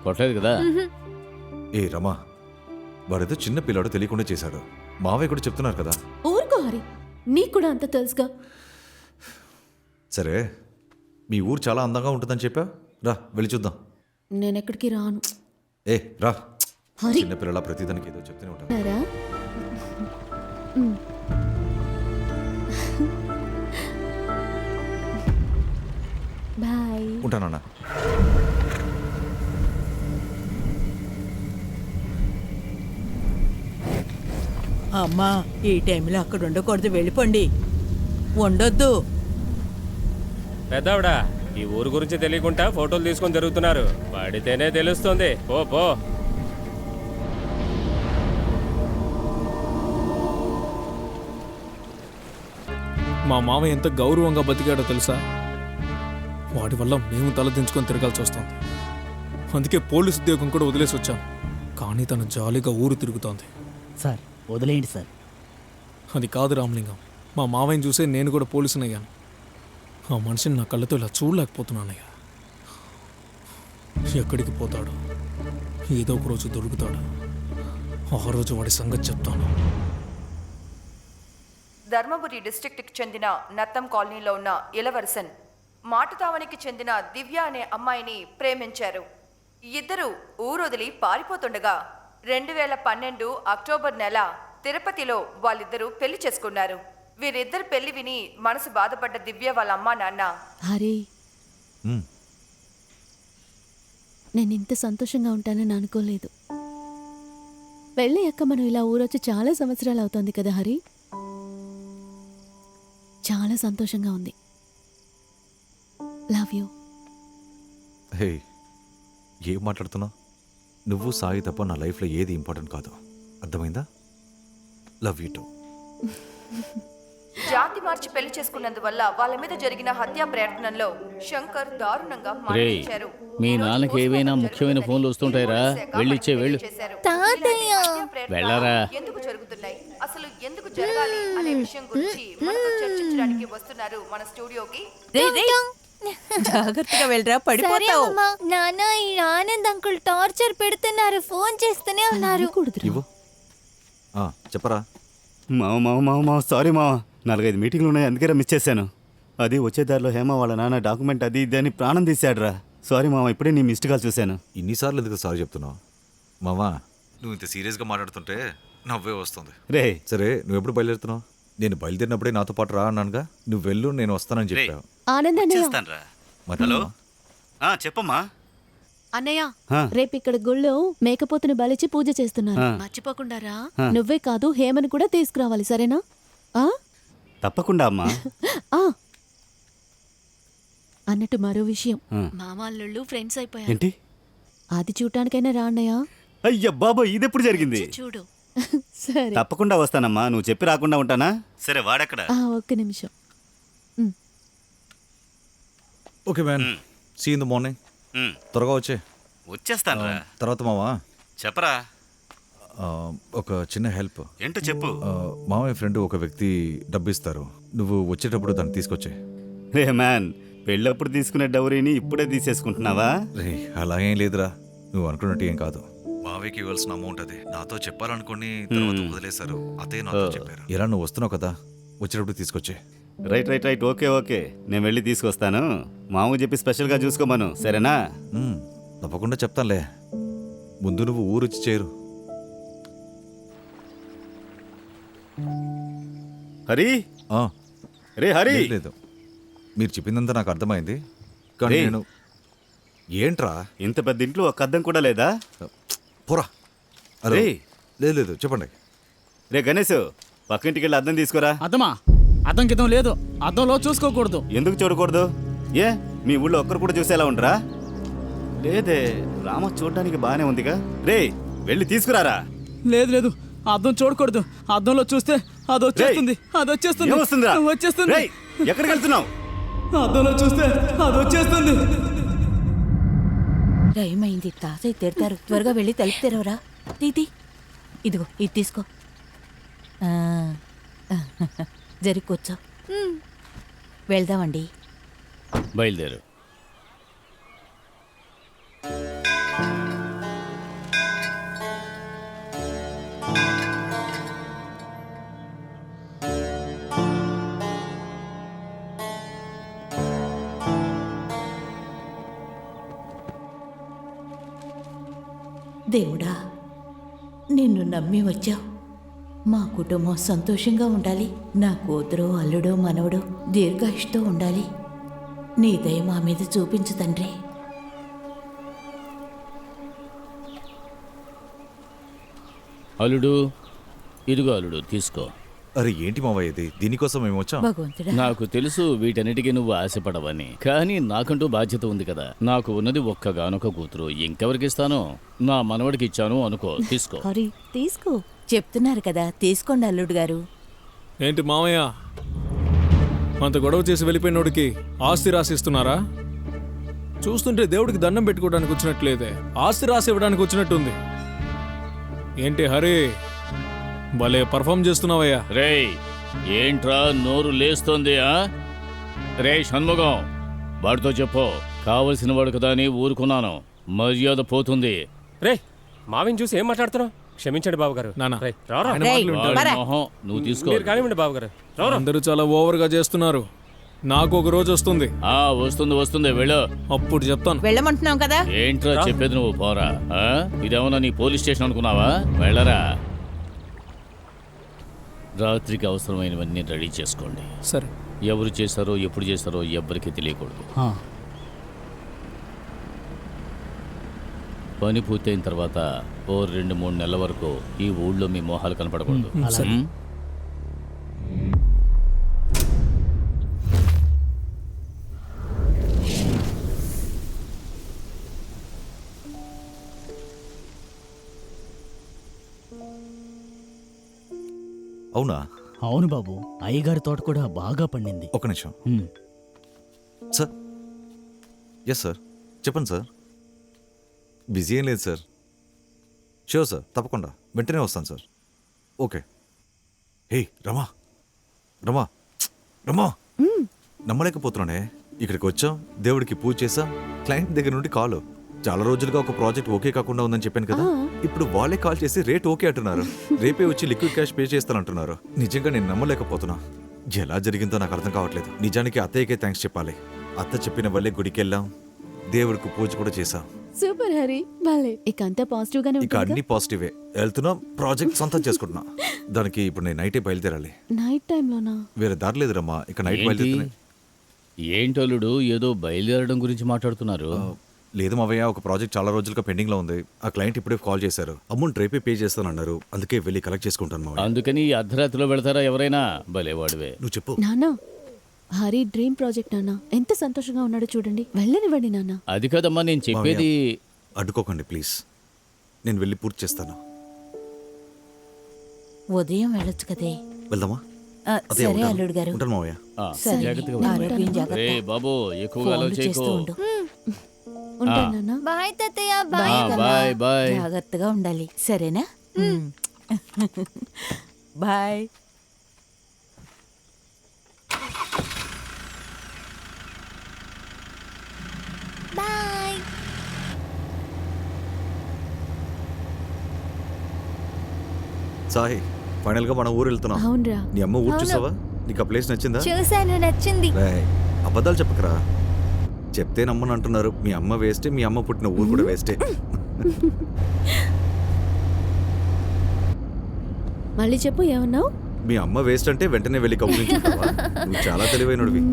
కొట్టలేదు కదా? ఏ రమా, వాడేదో చిన్న పిల్లాడు తెలియకుండా చేశాడు. మావయ్య కూడా చెప్తున్నారు కదా. ఊరుకో హరి, నీకు కూడా అంత తెలుసుగా. సరే, మీ ఊరు చాలా అందంగా ఉంటుందని చెప్పా. రా వెళ్ళి చూద్దాం. నేనెక్కడికి రాను. ఏ రా. హరి. చిన్న పిల్లల ప్రతిదానికి ఏదో చెప్తూనే ఉంటాను. రా. బాయ్. ఉంటానన్నా. అమ్మా, ఈ టైంలో అక్కడ ఉండకూడదు, వెళ్ళిపోండి. ఉండొద్దు. పెద్దవిడ ఈ ఊరు గురించి తెలియకుండా ఫోటోలు తీసుకొని తిరుగుతున్నారు. పడితేనే తెలుస్తుంది. పో పో. మా మామయ్య ఎంత గౌరవంగా బతికాడో తెలుసా? వాడి వల్ల మేము తలదించుకొని తిరగాల్సి వస్తుంది. అందుకే పోలీస్ ఉద్యోగం కూడా వదిలేసి వచ్చాం. కానీ తను జాలీగా ఊరు తిరుగుతోంది. సార్ వదిలేయండి సార్. అది కాదు రామలింగం, మా మావయ్యని చూసే నేను కూడా పోలీసునయ్యాను. ఆ మనిషిని నా కళ్ళతో ఇలా చూడలేకపోతున్నానయ్యా. ఎక్కడికి పోతాడు? ఏదో ఒక రోజు దొరుకుతాడు. ఆ రోజు వాడి సంగతి చెప్తాను. ధర్మపురి డిస్ట్రిక్ట్కి చెందిన నత్తం కాలనీలో ఉన్న ఇలవరసన్ మాటుతావనికి చెందిన దివ్య అనే అమ్మాయిని ప్రేమించారు. ఇద్దరు ఊరొదిలి పారిపోతుండగా 2012 అక్టోబర్ నెల తిరుపతిలో వాళ్ళిద్దరూ పెళ్లి చేసుకున్నారు. వీరిద్దరు పెళ్లి విని మనసు బాధపడ్డ దివ్య వాళ్ళ అమ్మా నాన్న, హరి, నేను ఇంత సంతోషంగా ఉంటానని అనుకోలేదు. పెళ్ళయ్యాక మనం ఇలా ఊరొచ్చి చాలా సంవత్సరాలు అవుతుంది కదా హరి. చాలా సంతోషంగా ఉంది. Love you. హే, ఏం మాట్లాడుతున్నావు? నువ్వు సాయి తప్ప నా లైఫ్లో ఏది ఇంపార్టెంట్ కాదు. అర్థమైందా? Love you two. జాతి మార్చి పెళ్లి చేసుకున్నందువల్ల వాళ్ళ మీద జరిగిన హత్యా ప్రయత్నంలో శంకర్ దారుణంగా రే, మరణించారు. మీ నాన్నకి ఏవైనా ముఖ్యమైన ఫోన్లు వస్తుంటాయిరా? వెళ్ళిచ్చే వెళ్ళు. తాతయ్య. వెళ్ళరా. ఎందుకు జరుగుతున్నాయి, అసలు ఎందుకు జరగాలి అనే విషయం గురించి మనతో చర్చించడానికి వస్తున్నారు మన స్టూడియోకి. రేయ్, రేయ్. జాగ్రత్తగా వెళ్ళరా, సరే పడిపోతావు. అమ్మా. నాన్న, ఈ ఆనంద్ అంకుల్ టార్చర్ పెడుతున్నారు. ఫోన్ చేస్తూనే ఉన్నారు. ఇవ్వు. చెప్పరా. మావ సారీ మావ, 4-5 మీటింగ్లు ఉన్నాయి, అందుకే మిస్ చేశాను. అది వచ్చే దారిలో హేమ వాళ్ళ నాన్న డాక్యుమెంట్ అది ఇది అని ప్రాణం తీశాడురా. సారీ మావ, ఇప్పుడే నీ మిస్డ్ కాల్ చూశాను. ఇన్నిసార్లు ఎందుకు సారీ చెప్తున్నావు? మామా, నువ్వు ఇంత సీరియస్గా మాట్లాడుతుంటే నవ్వే వస్తుంది. రే, సరే, నువ్వు ఎప్పుడు బయలుదేరుతున్నావు? నేను బయలుదేరినప్పుడే నాతో పాటు రా అన్నానుగా. నువ్వు వెళ్ళు, నేను వస్తానని చెప్పావు. ఆనంద్ అన్నయ్య. చేస్తానురా. మరి హలో, చెప్పమ్మా. అన్నయ్య, ఆ. రేపు ఇక్కడ గుళ్ళో మేకపోతుని బలిచి పూజ చేస్తున్నారు. ఆ. మర్చిపోకుండా రా. ఆ. నువ్వే కాదు, హేమని కూడా తీసుకురావాలి, సరేనా? ఆ? తప్పకుండా అమ్మా. ఆ. అన్నట్టు మరో విషయం, ఆ. మామాళ్ళు ఫ్రెండ్స్ అయిపోయారు. ఏంటి? అది చూడటానికైనా రా అన్నయ్య. అయ్య బాబా, ఇదెప్పుడు జరిగింది? చూడు. సరే. తప్పకుండా వస్తానమ్మా, నువ్వు చెప్పి రాకుండా ఉంటానా? సరే, వాడెక్కడ? ఒక్క నిమిషం. Okay man, see in the morning. త్వరగా వచ్చే. వచ్చేస్తాను రా. తర్వాత మావా, చెప్పరా. ఒక చిన్న హెల్ప్. ఏంటో చెప్పు. మామయ్య ఫ్రెండ్ ఒక వ్యక్తి డబ్బు ఇస్తారు. నువ్వు వచ్చేటప్పుడు దాన్ని తీసుకొచ్చే. రే మ్యాన్, పెళ్ళప్పుడు తీసుకునే డౌరీని ఇప్పుడే తీసేసుకుంటున్నావా? రే, అలా ఏం లేదురా, నువ్వు అనుకున్నట్టు ఏం కాదు. మావయ్యకి ఇవ్వాల్సిన అమౌంట్ అది నాతో చెప్పాలనుకుని తర్వాత వదిలేశారు. అదే నాతో చెప్పారు. ఇలా నువ్వు వస్తున్నావు కదా, వచ్చేటప్పుడు తీసుకొచ్చే. రైట్, ఓకే, నేను వెళ్ళి తీసుకొస్తాను. మామూలు చెప్పి స్పెషల్గా చూసుకోమను, సరేనా? తప్పకుండా చెప్తానులే. ముందు నువ్వు ఊరొచ్చి చేరు. హరి. రే హరి. లేదు, మీరు చెప్పిందంతా నాకు అర్థమైంది, కానీ నేను. ఏంట్రా, ఇంత పెద్ద ఇంట్లో ఒక అద్దం కూడా లేదా? పోరా. అరే లేదు, చెప్పండి. రే గణేష్, పక్కింటికి వెళ్ళి అద్దం తీసుకురా. అద్దమా? అద్దం కిద్దం లేదు. అద్దంలో చూసుకోకూడదు. ఎందుకు చూడకూడదు? ఏ, మీ ఊళ్ళో ఒక్కరు కూడా చూసేలా ఉండరా? లేదే, రామ చూడడానికి బానే ఉందిగా. రే, వెళ్ళి తీసుకురారా. లేదు లేదు అద్దం చూడకూడదు అద్దంలో చూస్తే అది వచ్చేస్తుంది అది వచ్చేస్తుంది ఏమొస్తుందిరా? వచ్చేస్తుంది రేయ్, ఎక్కడికి వెళ్తున్నావు? అద్దంలో చూస్తే అది వచ్చేస్తుంది. టైం అయింది, తాతయ్య తిడతారు. త్వరగా వెళ్ళి తలుపు తెరవరా. తీతి ఇదిగో ఇది తీసుకో. జరి కూర్చో. వెళ్దామండి. బయలుదేరు. దేవుడా, నిన్ను నమ్మి వచ్చావు. మా కుటుంబం సంతోషంగా ఉండాలి. నా కూతురు, అల్లుడు, మనవడు దీర్ఘాయుష్తో ఉండాలి. నీ దయ మా మీద చూపించు తండ్రి. అల్లుడు, ఇదిగో అల్లుడు తీసుకో. అరే ఏంటి మావయ్య ఇది? దీనికోసం మేము వచ్చాం. భగవంతుడా, నాకు తెలుసు వీటన్నిటికీ నువ్వు ఆశపడవని, కానీ నాకంటూ బాధ్యత ఉంది కదా. నాకు ఉన్నది ఒక్కగానొక్క కూతురు, ఇంకెవరికి ఇస్తాను? నా మనవడికి ఇచ్చాను అనుకో, తీసుకో. హరి తీసుకో. చెప్తున్నారు కదా, తీసుకోండి అల్లుడు గారు. ఏంటి మామయ్య, అంత గొడవ చేసి వెళ్ళిపోయినోడికి ఆస్తి రాసిస్తున్నారా? చూస్తుంటే దేవుడికి దండం పెట్టుకోవడానికి వచ్చినట్లేదే, ఆస్తి రాసి ఇవ్వడానికి వచ్చినట్టుంది. ఏంటి హరి, భలే పర్ఫామ్ చేస్తున్నావయ్యా. రేయ్, ఏంట్రా నోరు లేస్తోంది? రే షణ్ముఖం, వాడితో చెప్పు, కావలసిన వాడు కదా అని ఊరుకున్నాను, మర్యాద పోతుంది. రే మావిని చూసి ఏం మాట్లాడుతున్నావు? క్షమించండి బాబుగారు. నాన్న, రేయ్, రారా. ఆయన మాటలు వింటాడు. వాడి మొహం నువ్వు తీసుకో. మీరు కానివ్వండి బాబుగారు. రారా. అందరూ చాలా ఓవర్గా చేస్తున్నారు. నాకు ఒక రోజు వస్తుంది, వస్తుంది వస్తుంది, వెళ్ళు. అప్పుడు చెప్తాను. వెళ్ళమంటున్నాం కదా. ఏంట్రా చెప్పేది, నువ్వు పోరా. ఇదేమన్నా నీ పోలీస్ స్టేషన్ అనుకున్నావా? వెళ్ళరా. రాత్రికి అవసరమైనవన్నీ రెడీ చేసుకోండి. సరే. ఎవరు చేశారో ఎప్పుడు చేశారో ఎవ్వరికీ తెలియకూడదు. పని పూర్తయిన తర్వాత ఓ 2-3 నెలల వరకు ఈ ఊళ్ళో మీ మోహాలు కనపడకూడదు. అవునా? అవును బాబు, అయ్యగారి తోట కూడా బాగా పండింది. ఒక నిమిషం సార్. ఎస్ సార్, చెప్పండి సార్. బిజీ ఏం లేదు సార్. షూర్ సార్, తప్పకుండా వెంటనే వస్తాను సార్. ఓకే. హే రమా, రమా, రమా, నమ్మలేకపోతున్నానే. ఇక్కడికి వచ్చాం, దేవుడికి పూజ చేసాం, క్లయింట్ దగ్గర నుండి కాల్. చాలా రోజులుగా ఒక ప్రాజెక్ట్ ఓకే కాకుండా ఉందని చెప్పాను కదా. ఇప్పుడు వాళ్ళే కాల్ చేసి రేట్ ఓకే అంటున్నారు. రేపే వచ్చి లిక్విడ్ క్యాష్ పే చేస్తానంటున్నారు. నిజంగా నేను నమ్మలేకపోతున్నా. ఎలా జరిగిందో నాకు అర్థం కావట్లేదు. నిజానికి అత్తయ్యకే థ్యాంక్స్ చెప్పాలి. అత్త చెప్పిన వల్లే గుడికి వెళ్ళాం, దేవుడికి పూజ కూడా చేశాం. సూపర్ హరి, బాలే. ఇక అంతా పాజిటివ్ గానే ఇక అన్ని పాజిటివే. వెళ్తున్నాం, ప్రాజెక్ట్ సొంతం చేసుకుంటున్నా. దానికి ఇప్పుడు నేను నైటే బయలుదేరాలి. నైట్ టైంలోనా? వేరే దారి లేదురమ్మా, ఇక నైట్ బయలుదేరుతున్నాయి. ఏంటల్లుడు ఏదో బయలుదేరడం గురించి మాట్లాడుతున్నారు? లేదు మావయ్య, ఒక ప్రాజెక్ట్ చాలా రోజులుగా పెండింగ్ లో ఉంది. ఆ క్లయింట్ ఇప్పుడే కాల్ చేశారు, అమౌంట్ రేపే పే చేస్తానన్నారు. అందుకే వెళ్ళి కలెక్ట్ చేసుకుంటాను మావయ్య. అందుకని ఈ అర్ధరాత్రిలో వెళ్తారా ఎవరైనా? భలేవాడివే. నువ్వు చెప్పు నాన్న. హరి డ్రీమ్ ప్రాజెక్ట్ నాన్న, ఎంత సంతోషంగా ఉన్నాడో చూడండి. వెళ్ళనివ్వండి నాన్న. అది కదమ్మా నేను చెప్పేది. అడ్డుకోకండి ప్లీజ్, నేను వెళ్ళి పూర్తి చేస్తాను. ఉదయం వెళ్ళొచ్చు కదే. వెళ్దామా? సరే అల్లుడు గారు. ఉంటాను మావయ్య. సరే, జాగ్రత్తగా ఆరోగ్యం జాగ్రత్త. రే బాబు, ఎక్కువగా ఫోన్లు ఆలోచించకు. చేస్తూ ఉండు. ఉంటాను నాన్న. బాయ్ తాతయ్య, బాయ్. Bye bye. జాగ్రత్తగా ఉండాలి, సరేనా? బాయ్. బాయ్. సాయి, ఫైనల్ గా మన ఊరు వెళ్తున్నాం. అవునరా. నీ అమ్మ ఊరు చూసావా? నీకు ఆ ప్లేస్ నచ్చిందా? చూశాను, నచ్చింది. రేయ్, అబద్ధాలు చెప్పకరా. చెప్తే నమ్మని అంటున్నారు. మీ అమ్మ వేస్టే, మీ అమ్మ పుట్టిన ఊరు కూడా వేస్టే. మళ్ళీ చెప్పు, ఏమన్నావు? మీ అమ్మ వేస్ట్ అంటే వెంటనే వెళ్ళి కౌగులించుకుంటావా? నువ్వు చాలా తెలివైనడివి.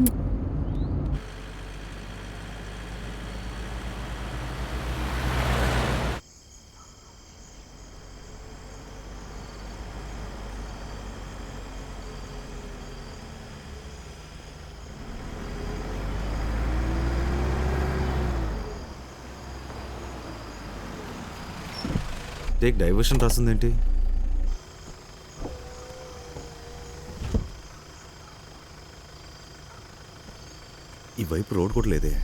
Take diversion రాస్తుందేంటి? ఈ వైపు రోడ్ కూడా లేదే.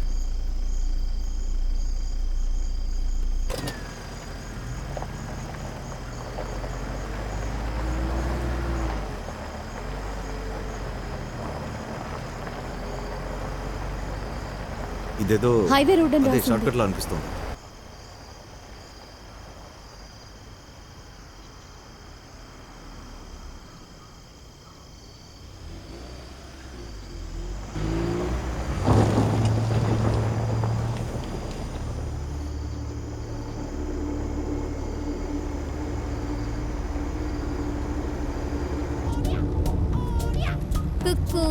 ఇదేదో హైవే రోడ్ అని అదే రాసింది. షార్ట్ కట్ లా అనిపిస్తుంది. కుక్కు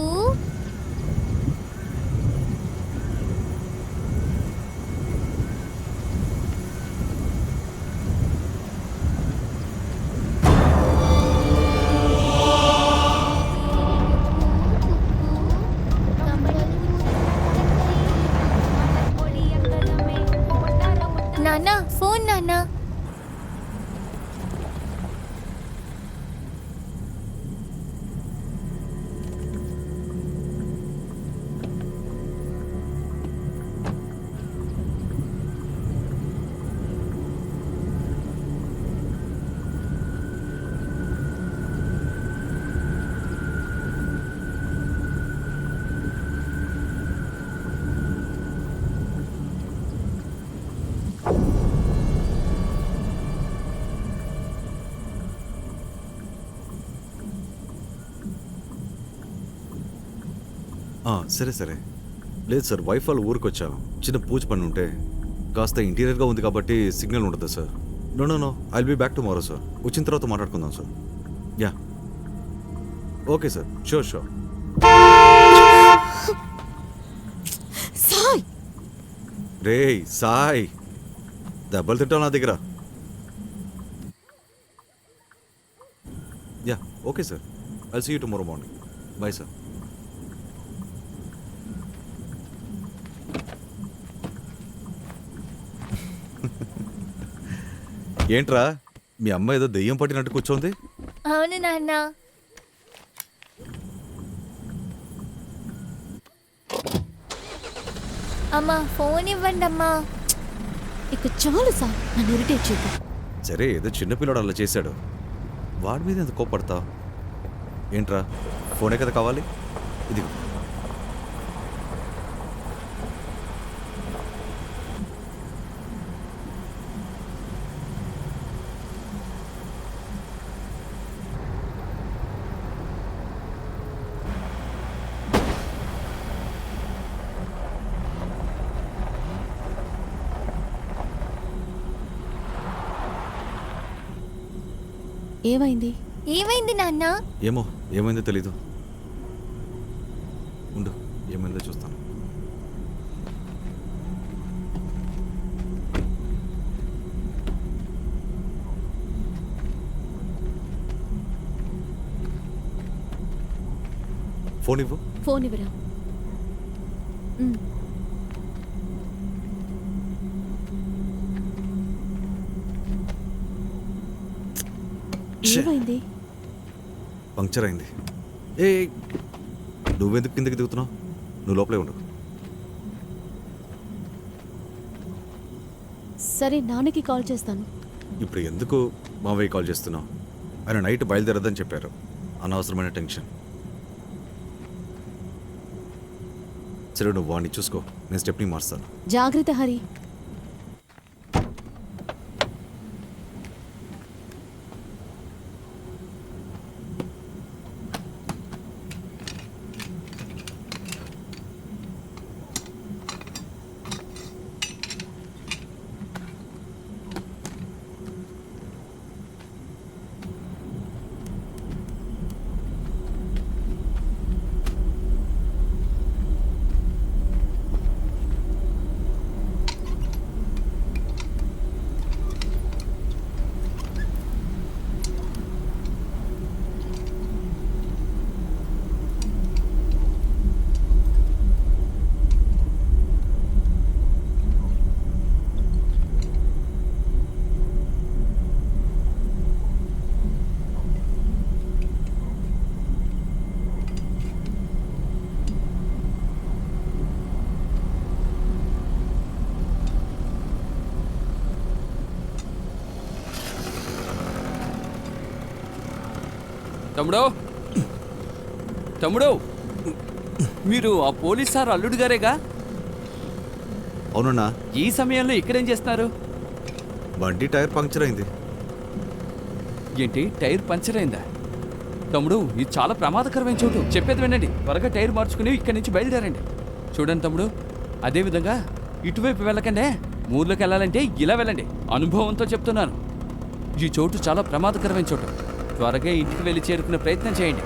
నాన్న ఫోన్ నాన్న. సరే సరే. లేదు సార్, వైఫ్ వాళ్ళు ఊరికి వచ్చాం, చిన్న పూజ పని ఉంటే. కాస్త ఇంటీరియర్గా ఉంది కాబట్టి సిగ్నల్ ఉండదు sir. No no no, I'll be back tomorrow sir. వచ్చిన తర్వాత మాట్లాడుకుందాం sir. Yeah okay sir, sure sure. Sai రే సాయ్, దెబ్బలు తింటావు నా దగ్గర. Yeah okay sir, I'll see you tomorrow morning. Bye sir. ఏంట్రా, మీ అమ్మ ఏదో దెయ్యం పట్టినట్టు కూర్చోంది? అవును నాన్న. అమ్మా ఫోన్ ఇవ్వండి అమ్మా. ఇక చాలు సార్, నన్ను ఇరిటేట్ చేయకు. సరే, ఏదో చిన్నపిల్లడు అలా చేశాడు, వాడి మీద ఎంత కోప్పడతావు? ఏంట్రా, ఫోనే కదా కావాలి? ఇది ఏమైంది? ఏమైంది నాన్న? ఏమో, ఏమైందో తెలీదు. ఉండు, ఏమైందో చూస్తాను. ఫోన్ ఇవ్వు. ఫోన్ ఇవ్వరా? ఏమైంది? పంక్చర్ అయింది. ఏ నువ్వెందుకు కిందకి దిగుతున్నావు? నువ్వు లోపలే ఉండు. సరే, నాన్నకి కాల్ చేస్తాను. ఇప్పుడు ఎందుకు మావయ్య కాల్ చేస్తున్నావు? ఆయన నైట్ బయలుదేరద్దని చెప్పారు. అనవసరమైన టెన్షన్. సరే, నువ్వు వాడిని చూసుకో, నేను స్టెప్ని మారుస్తాను. జాగ్రత్త హరి. తమ్ముడు తమ్ముడు మీరు ఆ పోలీస్ సార్ అల్లుడు గారేగా? అవునన్నా. ఈ సమయంలో ఇక్కడేం చేస్తున్నారు? బండి టైర్ పంక్చర్ అయింది. ఏంటి, టైర్ పంచర్ అయిందా? తమ్ముడు ఇది చాలా ప్రమాదకరమైన చోటు. చెప్పేది వినండి, త్వరగా టైర్ మార్చుకుని ఇక్కడి నుంచి బయలుదేరండి. చూడండి తమ్ముడు, అదేవిధంగా ఇటువైపు వెళ్ళకండే. ఊర్లోకి వెళ్ళాలంటే ఇలా వెళ్ళండి. అనుభవంతో చెప్తున్నాను, ఈ చోటు చాలా ప్రమాదకరమైన చోటు. త్వరగా ఇంటికి వెళ్ళి చేరుకునే ప్రయత్నం చేయండి.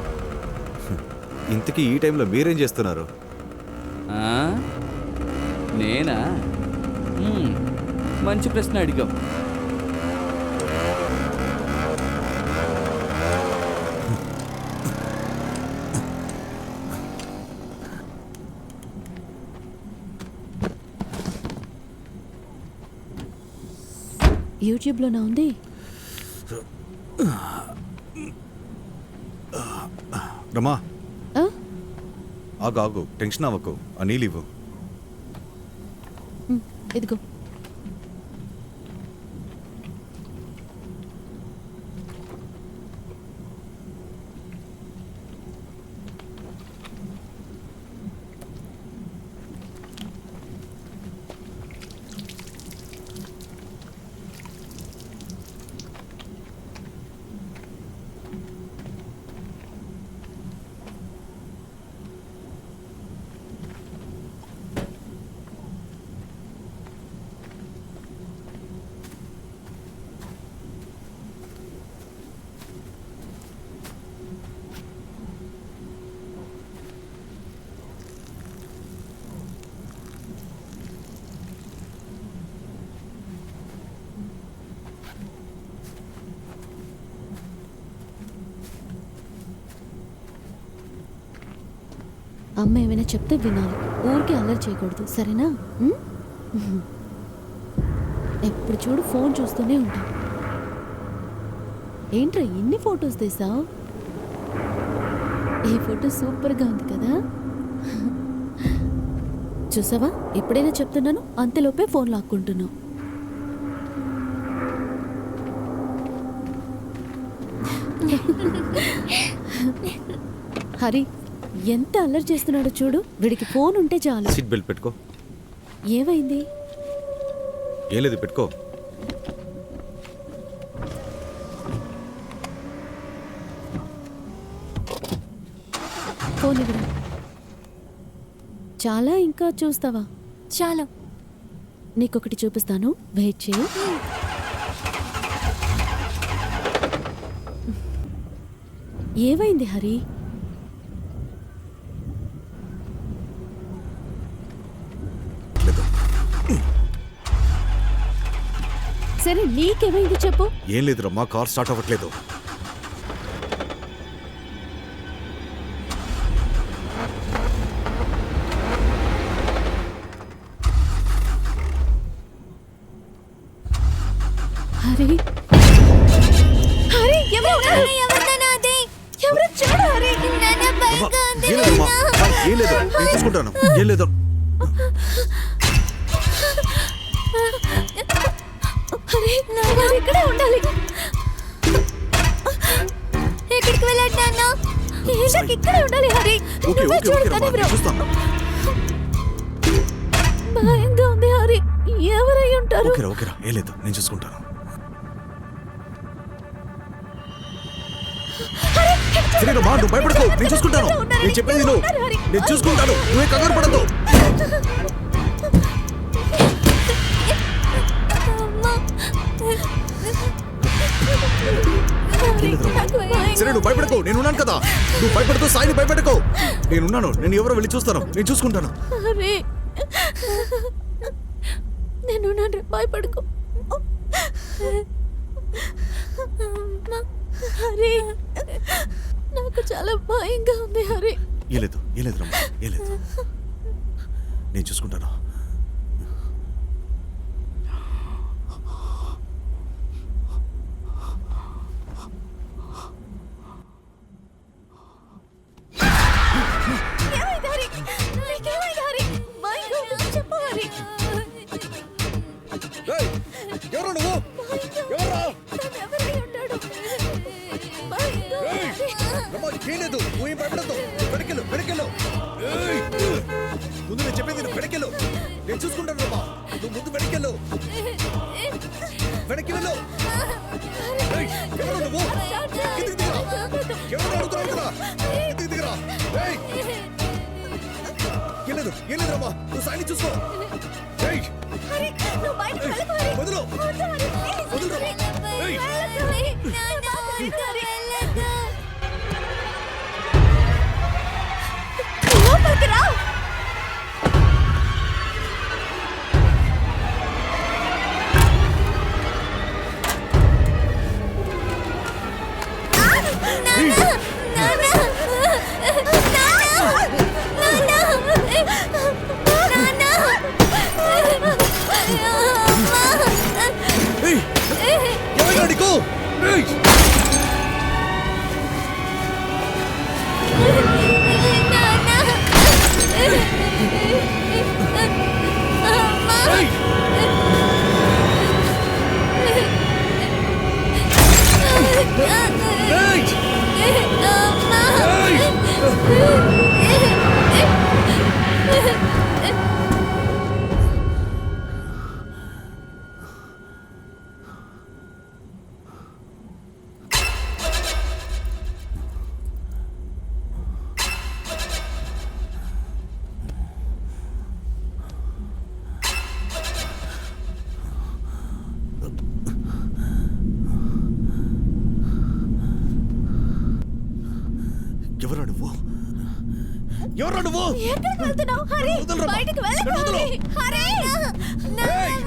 ఇంతకీ ఈ టైంలో మీరేం చేస్తున్నారు? నేనా? మంచి ప్రశ్న అడిగావు. యూట్యూబ్లోనా ఉంది? రమా, ఆగు, టెన్షన్ అవ్వకు. ఆ నీళ్ళు ఇవ్వు. ఇదిగో. అమ్మ ఏమైనా చెప్తే వినాలి, ఊరికి అల్లరి చేయకూడదు, సరేనా? ఎప్పుడు చూడు ఫోన్ చూస్తూనే ఉంటావు. ఏంట్రా ఇన్ని ఫొటోస్ తీసావు? ఈ ఫోటో సూపర్గా ఉంది కదా. చూసావా, ఎప్పుడైనా చెప్తున్నాను, అంతలోపే ఫోన్ లాక్కుంటున్నావు. హరి ఎంత అల్లరి చేస్తున్నాడో చూడు. వీడికి ఫోన్ ఉంటే చాలు. సీట్ బెల్ట్ పెట్టుకో. ఏమైంది? ఏం లేదు, పెట్టుకో. ఫోన్ ఇవ్వరా. చాలా ఇంకా చూస్తావా? చాలా. నీకొకటి చూపిస్తాను, వెయిట్ చేయి. ఏమైంది హరి? సరే నీకేమైంది చెప్పు. ఏం లేదు రమ్మా, కార్ స్టార్ట్ అవ్వట్లేదు. హరి, హరి ఎవరు చూడు హరి. ఏం లేదమ్మా, ఏం లేదు, నేను చూసుకుంటాను. ఏం లేదు. ఇక్కడే ఉండాలి. ఎక్కడికి వెళ్ళాడు నాన్న? ఇక్కడే ఉండాలి హరి. చూస్తాను. భయంగా ఉంది హరి, ఎవరై ఉంటారు? ఓకేరా, ఏం లేదు, నేను చూసుకుంటాను. సరేనమ్మా, నువ్వు భయపడకు, నేను చూసుకుంటాను. నేను చెప్పేది నేను చూసుకుంటాను, నువ్వే కంగారు పడద్దు. సరే, నువ్వు భయపడకు, నేనున్నాను కదా. నువ్వు భయపడతావు, సాయిని భయపెట్టకు. నేనున్నాను, నేను ఎవరో వెళ్ళి చూస్తాను, నేను చూసుకుంటాను. నేను భయపడకు. హరి, నాకు చాలా భయంగా ఉంది హరి. ఏ లేదు రమ్మా, ఏ లేదు, నేను చూసుకుంటాను. ఎవరు నువ్వు? ఎవరు? రమా ఏం లేదు నువ్వు ఏం భయపడద్దు వెనకెళ్ళు వెనకెళ్ళు ముందు నేను చెప్పేది నువ్వు వెనకెళ్ళు నేను చూసుకుంటాను రమా నువ్వు ముందు వెనకెళ్ళు వెనక్కి వెళ్ళు ఎవరు నువ్వు కిందికి దిగరా ఎవరు అడుగుతున్నావు కదా కిందికి దిగరా ఏం లేదు రమా నువ్వు సాయిని చూసుకో వదులు వదులు ఎవరు నువ్వు ఎక్కడికి వెళ్తున్నావు హరి బయటికి వెళ్ళకు హరి హరి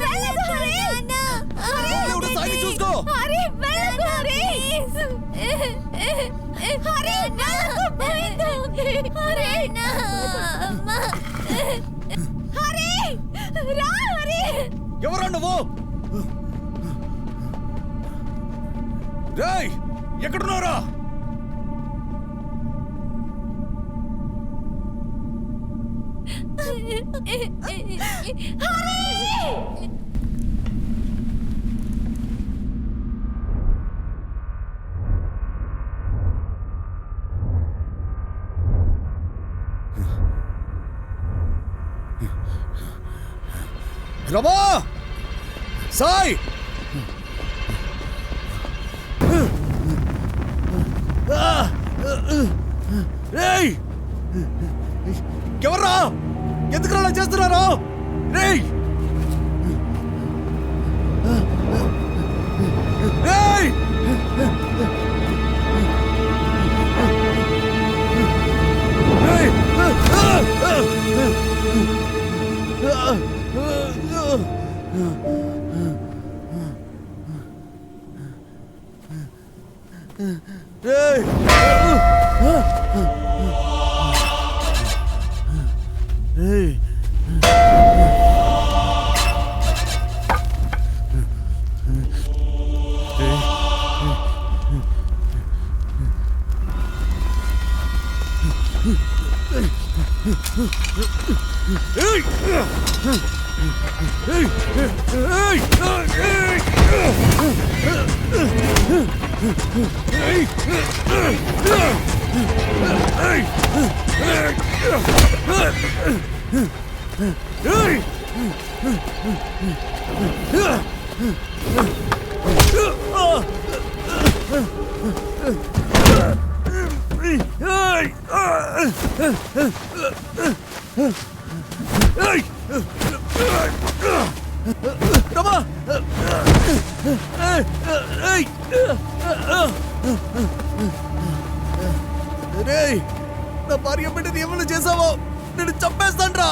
వెళ్ళకు హరి దేవుడు సాయి చూసుకో హరి వెళ్ళకు హరి హరి వెళ్ళకు భయతుంది హరి హరి రా హరి ఎవరు నువ్వు రేయ్ ఎక్కడున్నారా రమా సాయ్ రేయ్ ఎవర్రా ఎందుకు అలా చేస్తున్నారు రేయ్ రేయ్ రేయ్ నా భార్య బిడ్డని ఏమైనా చేసావో నేను చంపేస్తాను రా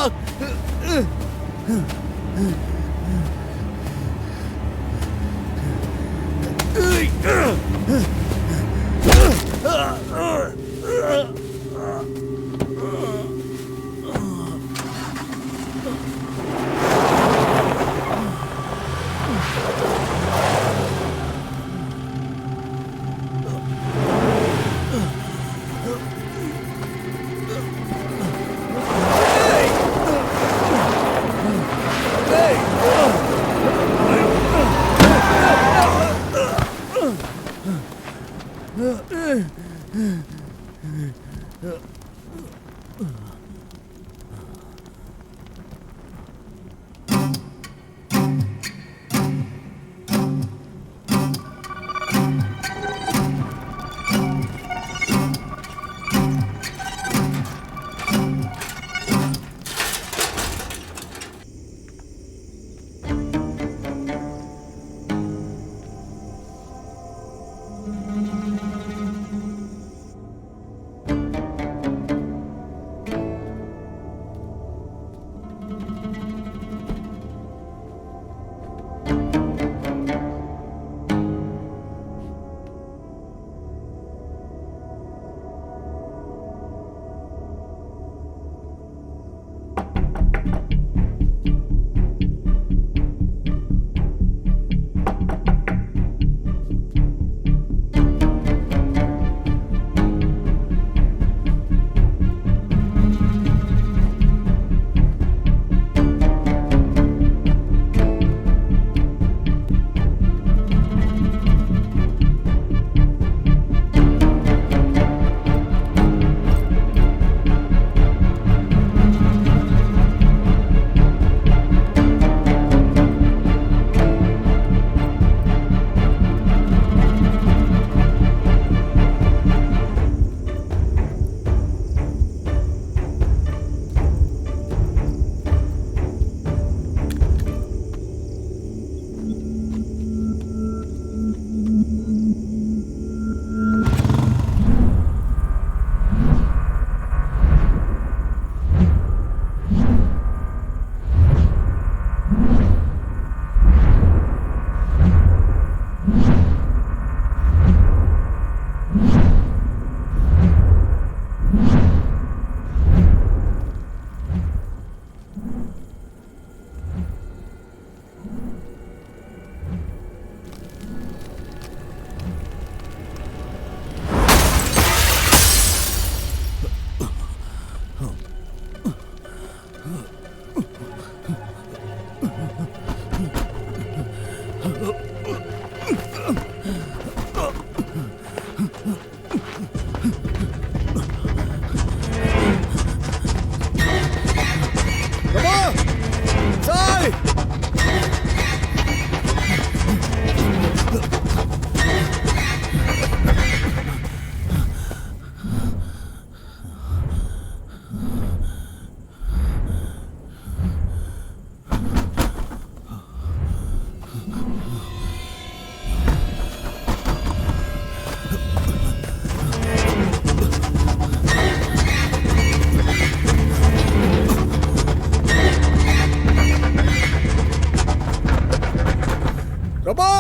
ప్రభా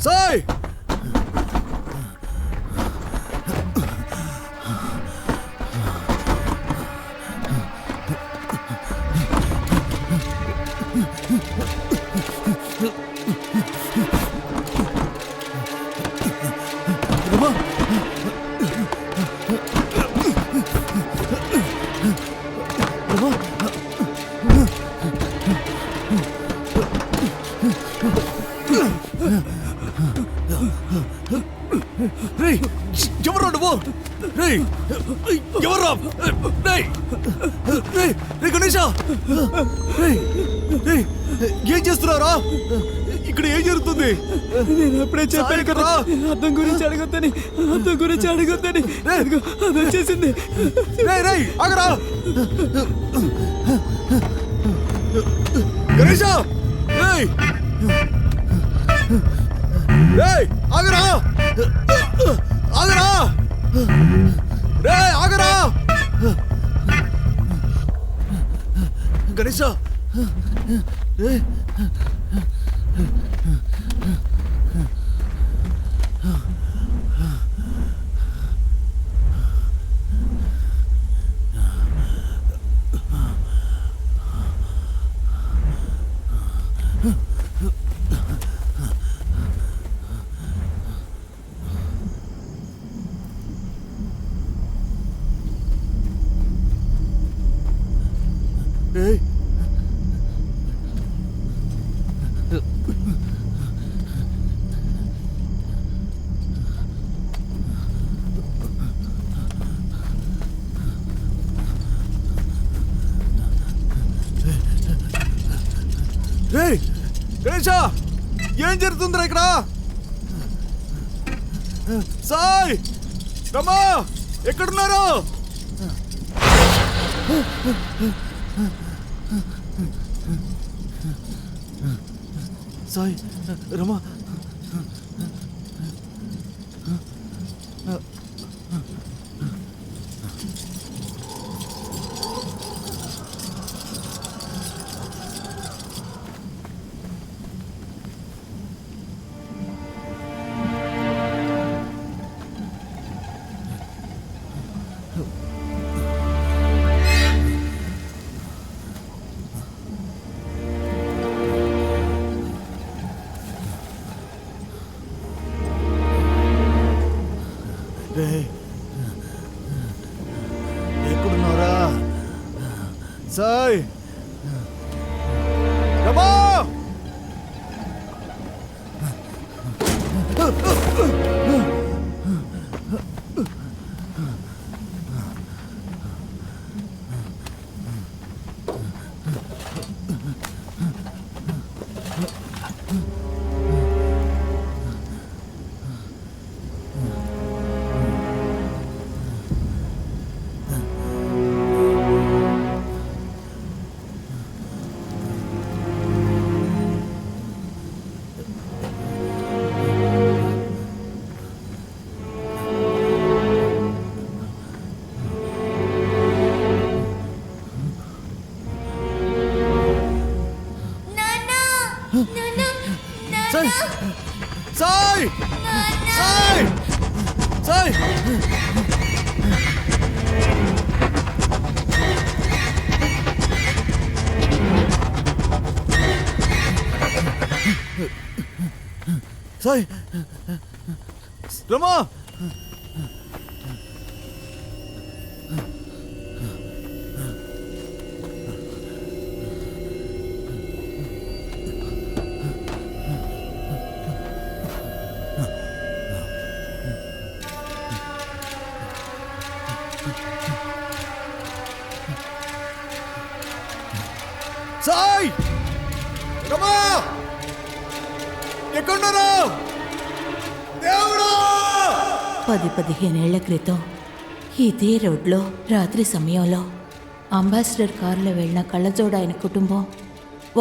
సాయ్ ఎవరు నువ్వు ఎవరు గణేష ఏం చేస్తున్నారా ఇక్కడ ఏం జరుగుతుంది నేను అప్పుడే చెప్పాను కదా అర్థం గురించి అడగొద్దని అది వచ్చేసింది ఆగరా గణేష ఆగరా ఆగరా ఆగరా గణేష ఏయ్ గణేష ఏం జరుగుతుందిరా ఇక్కడ? సాయ్ రమా ఎక్కడున్నారు? సాయ్ రమా ఎక్కడున్నారా? సాయ్ రమా సాయ్ సాయ్ సాయ్ సాయ్ సాయ్ రమా సాయ్ రమా ఎక్కడున్నారా? దేవుడా! 10-15 ఏళ్ల క్రితం ఇదే రోడ్లో రాత్రి సమయంలో అంబాసిడర్ కారులో వెళ్ళిన కళ్ళజోడ ఆయన కుటుంబం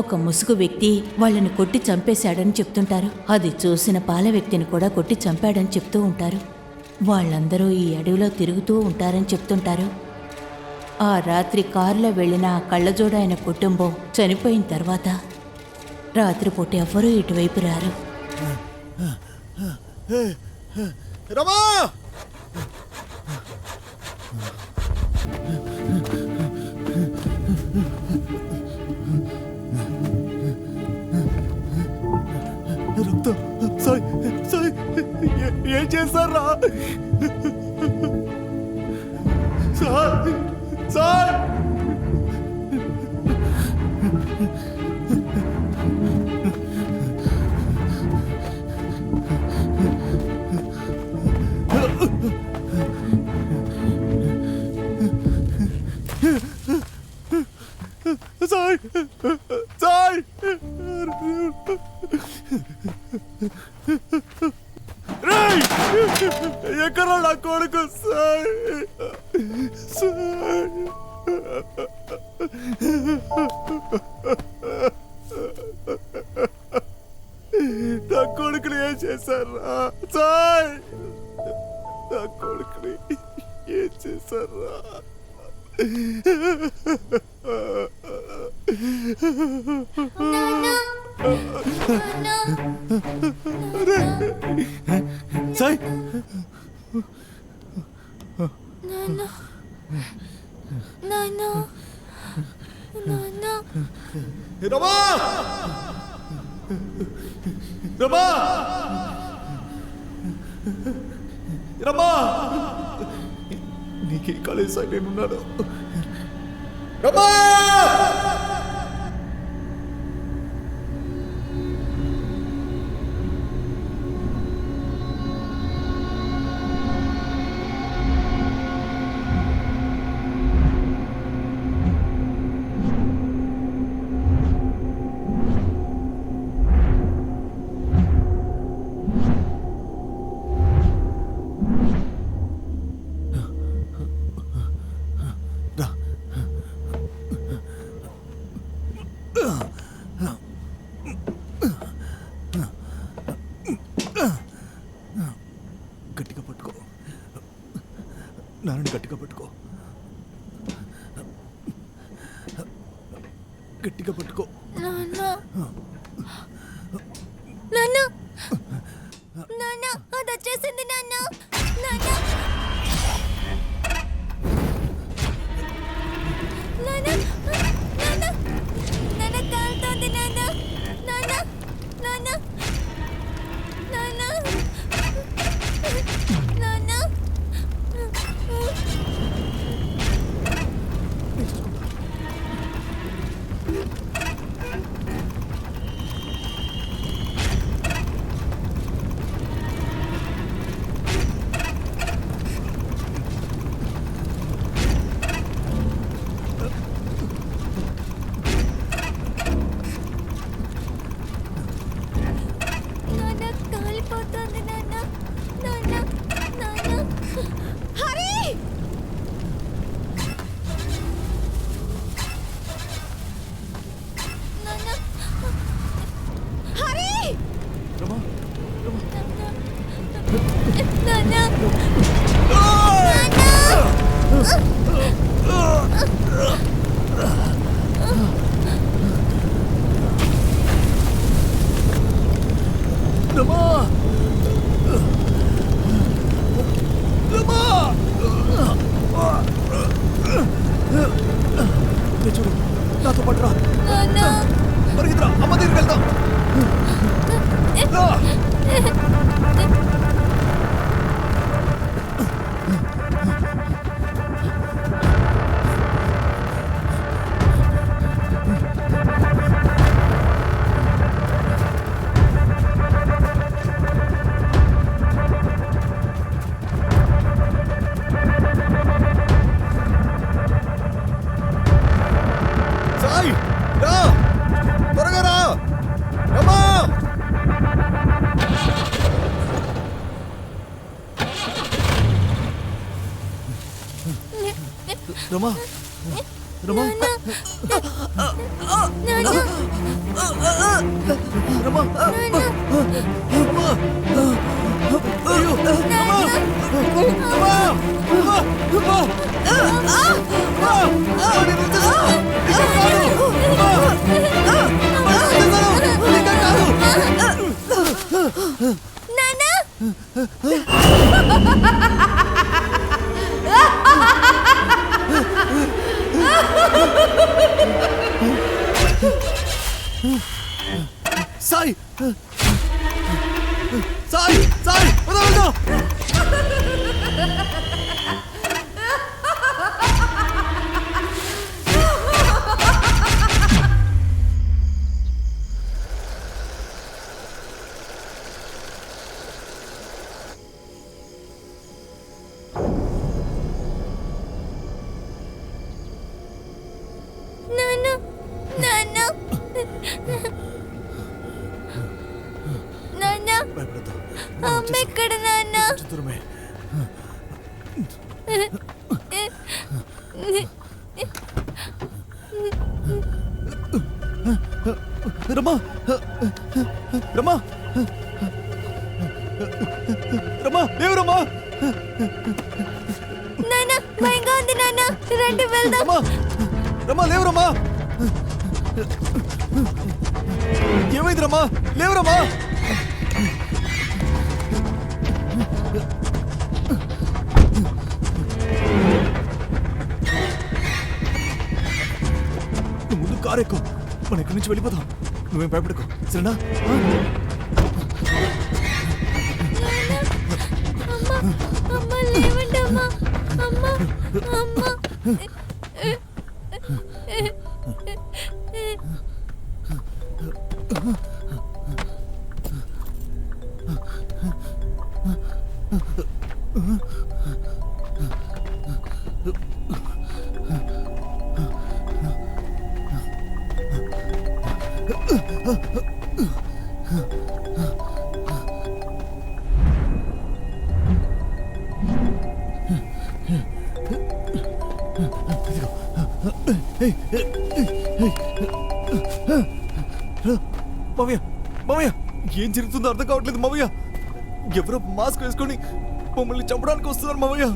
ఒక ముసుగు వ్యక్తి వాళ్ళని కొట్టి చంపేశాడని చెప్తుంటారు. అది చూసిన పాల వ్యక్తిని కూడా కొట్టి చంపాడని చెప్తూ ఉంటారు. వాళ్ళందరూ ఈ అడవిలో తిరుగుతూ ఉంటారని చెప్తుంటారు. ఆ రాత్రి కారులో వెళ్ళిన ఆ కళ్ళజోడ ఆయన కుటుంబం చనిపోయిన తర్వాత రాత్రిపూట ఎవ్వరూ ఇటువైపు రారు. రమా రక్తం సాయ్ సాయ్ ఏం చేస్తారా? సాయ్ సాయ్ సాయ్ సాయ్ ఎక్కడ నా కొడుకు? సాయ్ సాయ్ నా కొడుకుని ఏం చేశారా? సాయ్ నా కొడుకుని ఏం చేశారా? సాయ్ రమా రమా రమా నీకే కాలేదు సార్, నేనున్నాను. రమా నాన్నని గట్టిగా పట్టుకో. గట్టిగా పట్టుకో. నాన్న నాన్న నాన్న అది వచ్చేసింది నాన్న. నాన్న నాన్న నాన్న నాన్న కాలుతోంది నాన్న. నాన్న నాన్న నాన్న నాన్న నాన్న కాలిపోతుంది నాన్న. నాన్న నాన్న హరి నాన్న హరి రమా, నాన్న రమా, రమా. నే చూడు, నాతో పాటు రా. నాన్న పరిగెత్తురా, అమ్మ దగ్గరికి వెళ్దాం. రా. సాయి, రా, త్వరగా రా. రమా. రమా, రమా, రమా, రమా. అయ్యో, రమా, రమా, రమా, రమా. నేను వచ్చేసాను. ఇక్కడ కాదు. రమా, రమా, వచ్చేసాను. ఇక్కడ కాదు. సాయి, సాయి, సాయి, వదలొద్దు. నాన్న నాన్న నాన్న భయపడద్దు. అమ్మ ఎక్కడ నాన్న? కొంచెం దూరమే. రమా, రమా, రమా, లేవు రమా. నాన్న భయంగా ఉంది నాన్న. రండి వెళ్దాం. రమా, రమా, లేవు రమా. ఏమైంది రమా? లేవు రమా. నువ్వు ముందు కారు ఎక్కు. మనం ఇక్కడి నుంచి వెళ్ళిపోదాం. నువ్వేం భయపడకు, సరేనా? అమ్మ లేవండి అమ్మ. అమ్మ అమ్మ మామయ్య, మామయ్య, ఏం జరుగుతుందో అర్థం కావట్లేదు మామయ్య. ఎవరో మాస్క్ వేసుకొని మమ్మల్ని చంపడానికి వస్తున్నారు మామయ్య.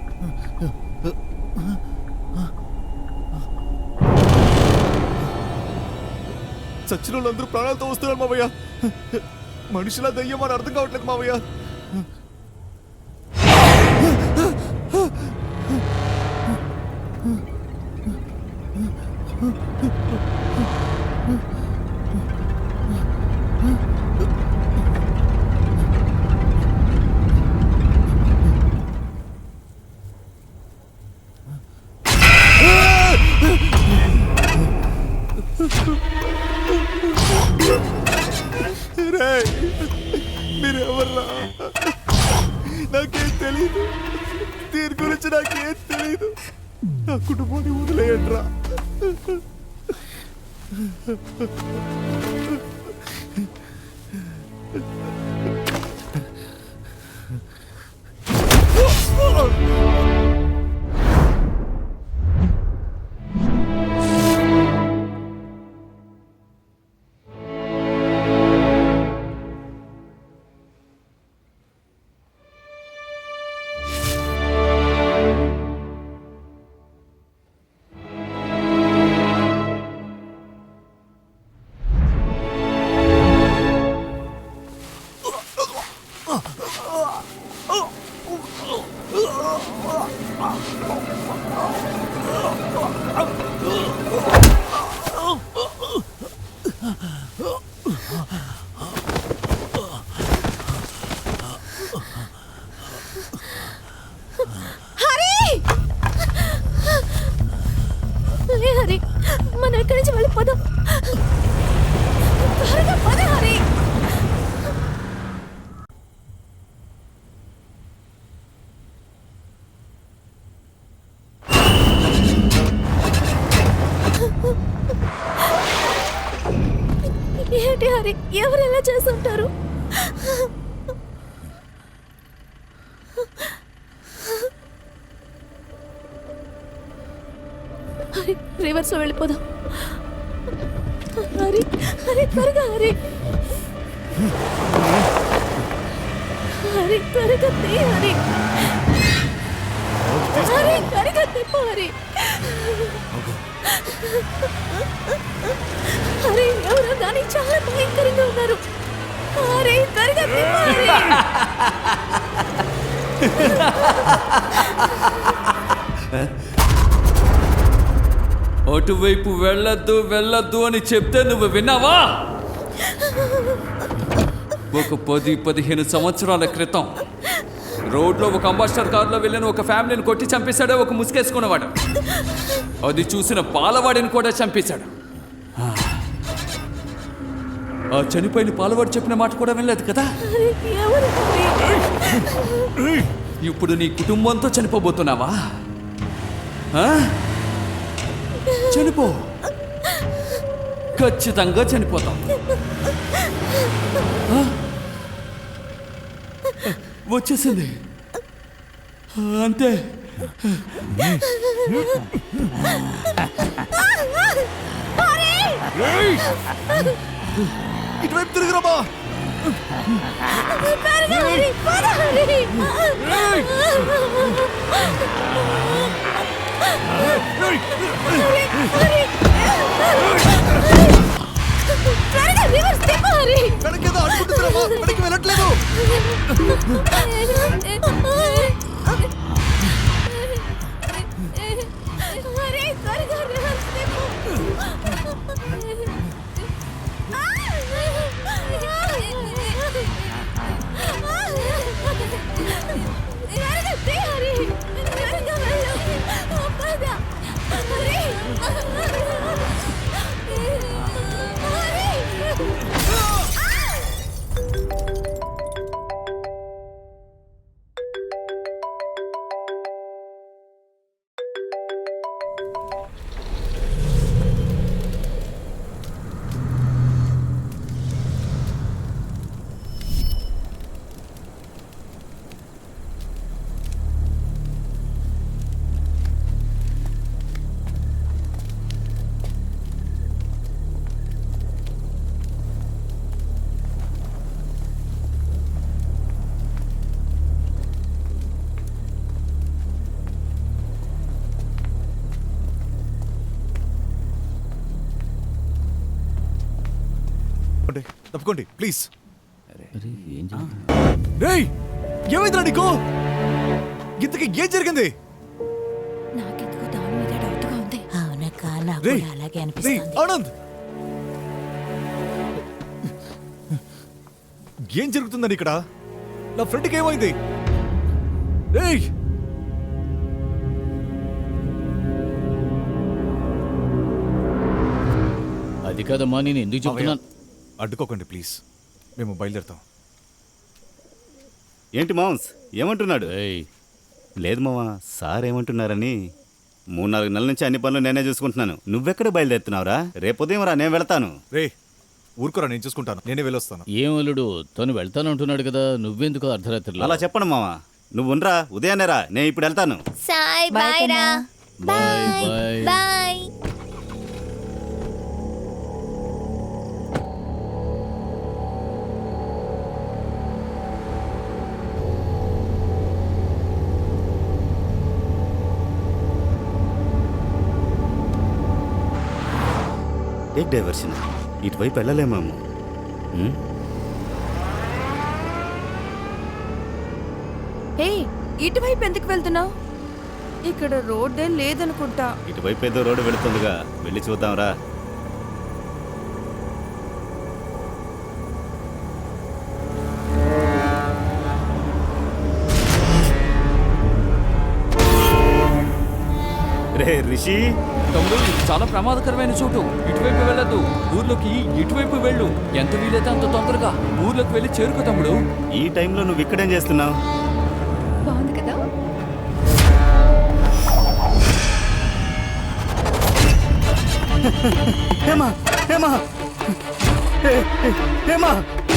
చచ్చిన వాళ్ళందరూ ప్రాణాలతో వస్తున్నారు మావయ్య. మనుషులా దయ్యం అని అర్థం కావట్లేదు మావయ్య. మీరెవర్రా? నాకేం తెలీదు. దీని గురించి నాకేం తెలీదు. నా కుటుంబాన్ని వదిలేయండిరా. హరి, మనం ఇక్కడి నుంచి వెళ్ళిపోదాం. త్వరగా పద హరి. ఏంటి హరి, ఎవరు ఎలా చేస్తుంటారు? హరి, రివర్స్ లో వెళ్ళిపోదాం. హరి హరి, త్వరగా హరి. హరి, త్వరగా తీ హరి. హరి, త్వరగా తిప్పు హరి. హరి, ఎవరో కానీ చాలా భయంకరంగా ఉన్నారు. హరి, త్వరగా తిప్పు హరి. అటువైపు వెళ్ళొద్దు వెళ్ళొద్దు అని చెప్తే నువ్వు విన్నావా? ఒక 10-15 సంవత్సరాల క్రితం రోడ్లో ఒక అంబాసిడర్ కారులో వెళ్ళిన ఒక ఫ్యామిలీని కొట్టి చంపేశాడు ఒక ముసుగేసుకున్నవాడు. అది చూసిన పాలవాడిని కూడా చంపేశాడు. ఆ చనిపోయిన పాలవాడు చెప్పిన మాట కూడా వినలేదు కదా. ఇప్పుడు నీ కుటుంబంతో చనిపోబోతున్నావా? చనిపో, ఖచ్చితంగా చనిపోతాం. వచ్చేసింది అంతే. ఇటువైపు తిరుగురామా. వెనకేదో అనుకుంటున్నామా? వెనక్కి వెళ్ళట్లేదు. తప్పుకోండి ప్లీజ్. అరే ఏం రేయ్ ఏమైందిరా నీకు? ఇంతకీ ఏం జరిగింది? నాకెందుకో దాని మీద డౌట్గా ఉంది. అవునక్క, నాకు రేయ్, కూడా అలాగే రేయ్, అనిపిస్తుంది. ఆనంద్ ఏం జరుగుతుందని ఇక్కడ? నా ఫ్రెండ్కి ఏమైంది? రేయ్ అది కాదమ్మా, నేను ఎందుకు చెప్తున్నాను? అడ్డుకోకండి ప్లీజ్, మేము బయలుదేరుతాం. ఏంటి మామ్స్ ఏమంటున్నాడు? ఏయ్, లేదు మావా, సార్ ఏమంటున్నారని. 3-4 నెలల నుంచి అన్ని పనులు నేనే చూసుకుంటున్నాను. నువ్వెక్కడ బయలుదేరుతున్నావురా? రేపు ఉదయం రా, నేను వెళ్తాను. రే ఊరుకోరా, నేను చూసుకుంటాను, నేనే వెళ్ళొస్తాను. ఏం అల్లుడు, తను వెళ్తానంటున్నాడు కదా, నువ్వెందుకు అర్ధరాత్రిలో? అలా చెప్పండి మావా, నువ్వు ఉండరా, ఉదయాన్నే రా, నేను ఇప్పుడు వెళ్తాను. సాయ్ బాయ్ రా. Bye bye. బాయ్. ఏ డైవర్షన్, ఇటువైపు వెళ్ళలేమేమో. హే, ఇటువైపు ఎందుకు వెళ్తున్నావు? ఇక్కడ రోడ్డే లేదనుకుంటా. ఇటువైపు ఏదో రోడ్డు వెళుతుందిగా, వెళ్ళి చూద్దాంరా. రే రిషి, తమ్ముడు, ఇది చాలా ప్రమాదకరమైన చోటు. ఇటువైపు వెళ్ళొద్దు, ఊర్లోకి ఇటువైపు వెళ్ళు. ఎంత వీలైతే అంత తొందరగా ఊర్లోకి వెళ్ళి చేరుకో తమ్ముడు. ఈ టైంలో నువ్వు ఇక్కడేం చేస్తున్నావు? బాగుంది కదా? హేమా, హేమా, హేమా,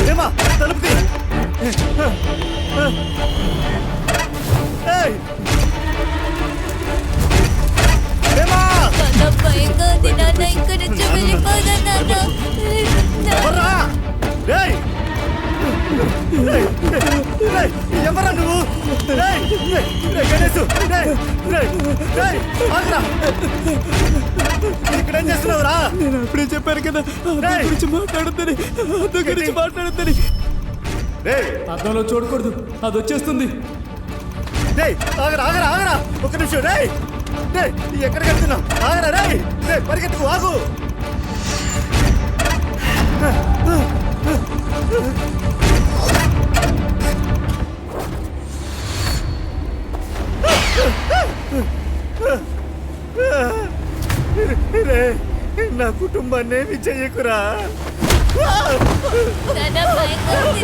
హేమా, తలుపు తీ. ఏయ్! హేమా! చాలా భయంగా ఉంది నాన్న, ఇక్కడ నుంచి వెళ్ళిపోదా నాన్న. ఎవర్రా? ఏయ్! ఏయ్! ఏయ్! ఎవర్రా నువ్వు? ఏయ్! ఏయ్! ఏయ్, గణేశు! ఏయ్! ఏయ్! ఏయ్! ఆగురా! ఇక్కడేం చేస్తున్నావురా? నేను అప్పుడే చెప్పాను కదా, అద్దం గురించి మాట్లాడద్దని, అద్దం గురించి మాట్లాడద్దని. ఏయ్! అద్దంలో చూడకూడదు, అది వచ్చేస్తుంది. రేయ్, ఆగరా, ఆగరా, ఆగరా! ఒక్క నిమిషం. రేయ్! రేయ్, ఎక్కడికి వెళ్తున్నావు? ఆగరా, రేయ్! రేయ్, పరిగెత్తుకు, ఆగు! రేయ్, నా కుటుంబాన్ని ఏమి చెయ్యకురా. నాన్న భయంగా ఉంది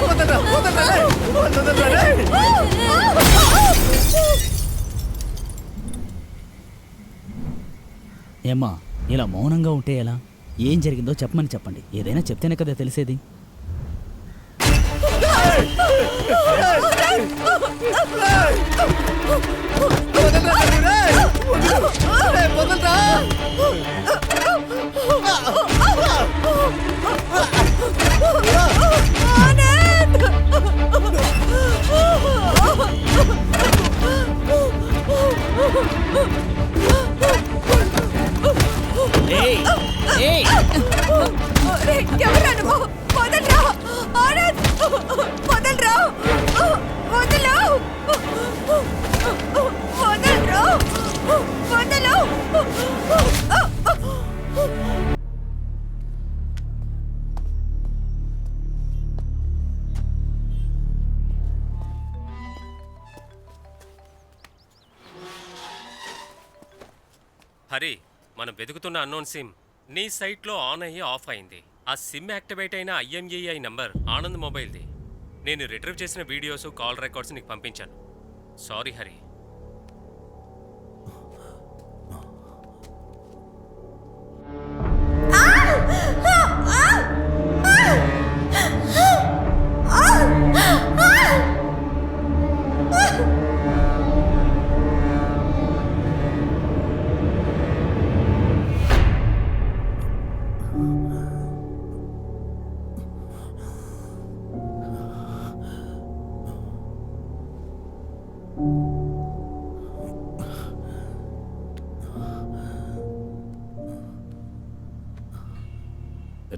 వదలరా, వదలరా, రేయ్! వదలరా, రేయ్! ఏమ్మా, ఇలా మౌనంగా ఉంటే ఎలా? ఏం జరిగిందో చెప్పమని చెప్పండి. ఏదైనా చెప్తేనే కదా తెలిసేది. ఎవరా నువ్వు? వదలరా ఆనంద్, వదలరా, వదలు, వదలరా, వదలు. హరి, మనం వెతుకుతున్న అన్నోన్ సిమ్ నీ సైట్లో ఆన్ అయ్యి ఆఫ్ అయింది. ఆ సిమ్ యాక్టివేట్ అయిన IMEI నంబర్ ఆనంద్ మొబైల్ది. నేను రిట్రీవ్ చేసిన వీడియోస్, కాల్ రికార్డ్స్ నీకు పంపించాను. సారీ హరి.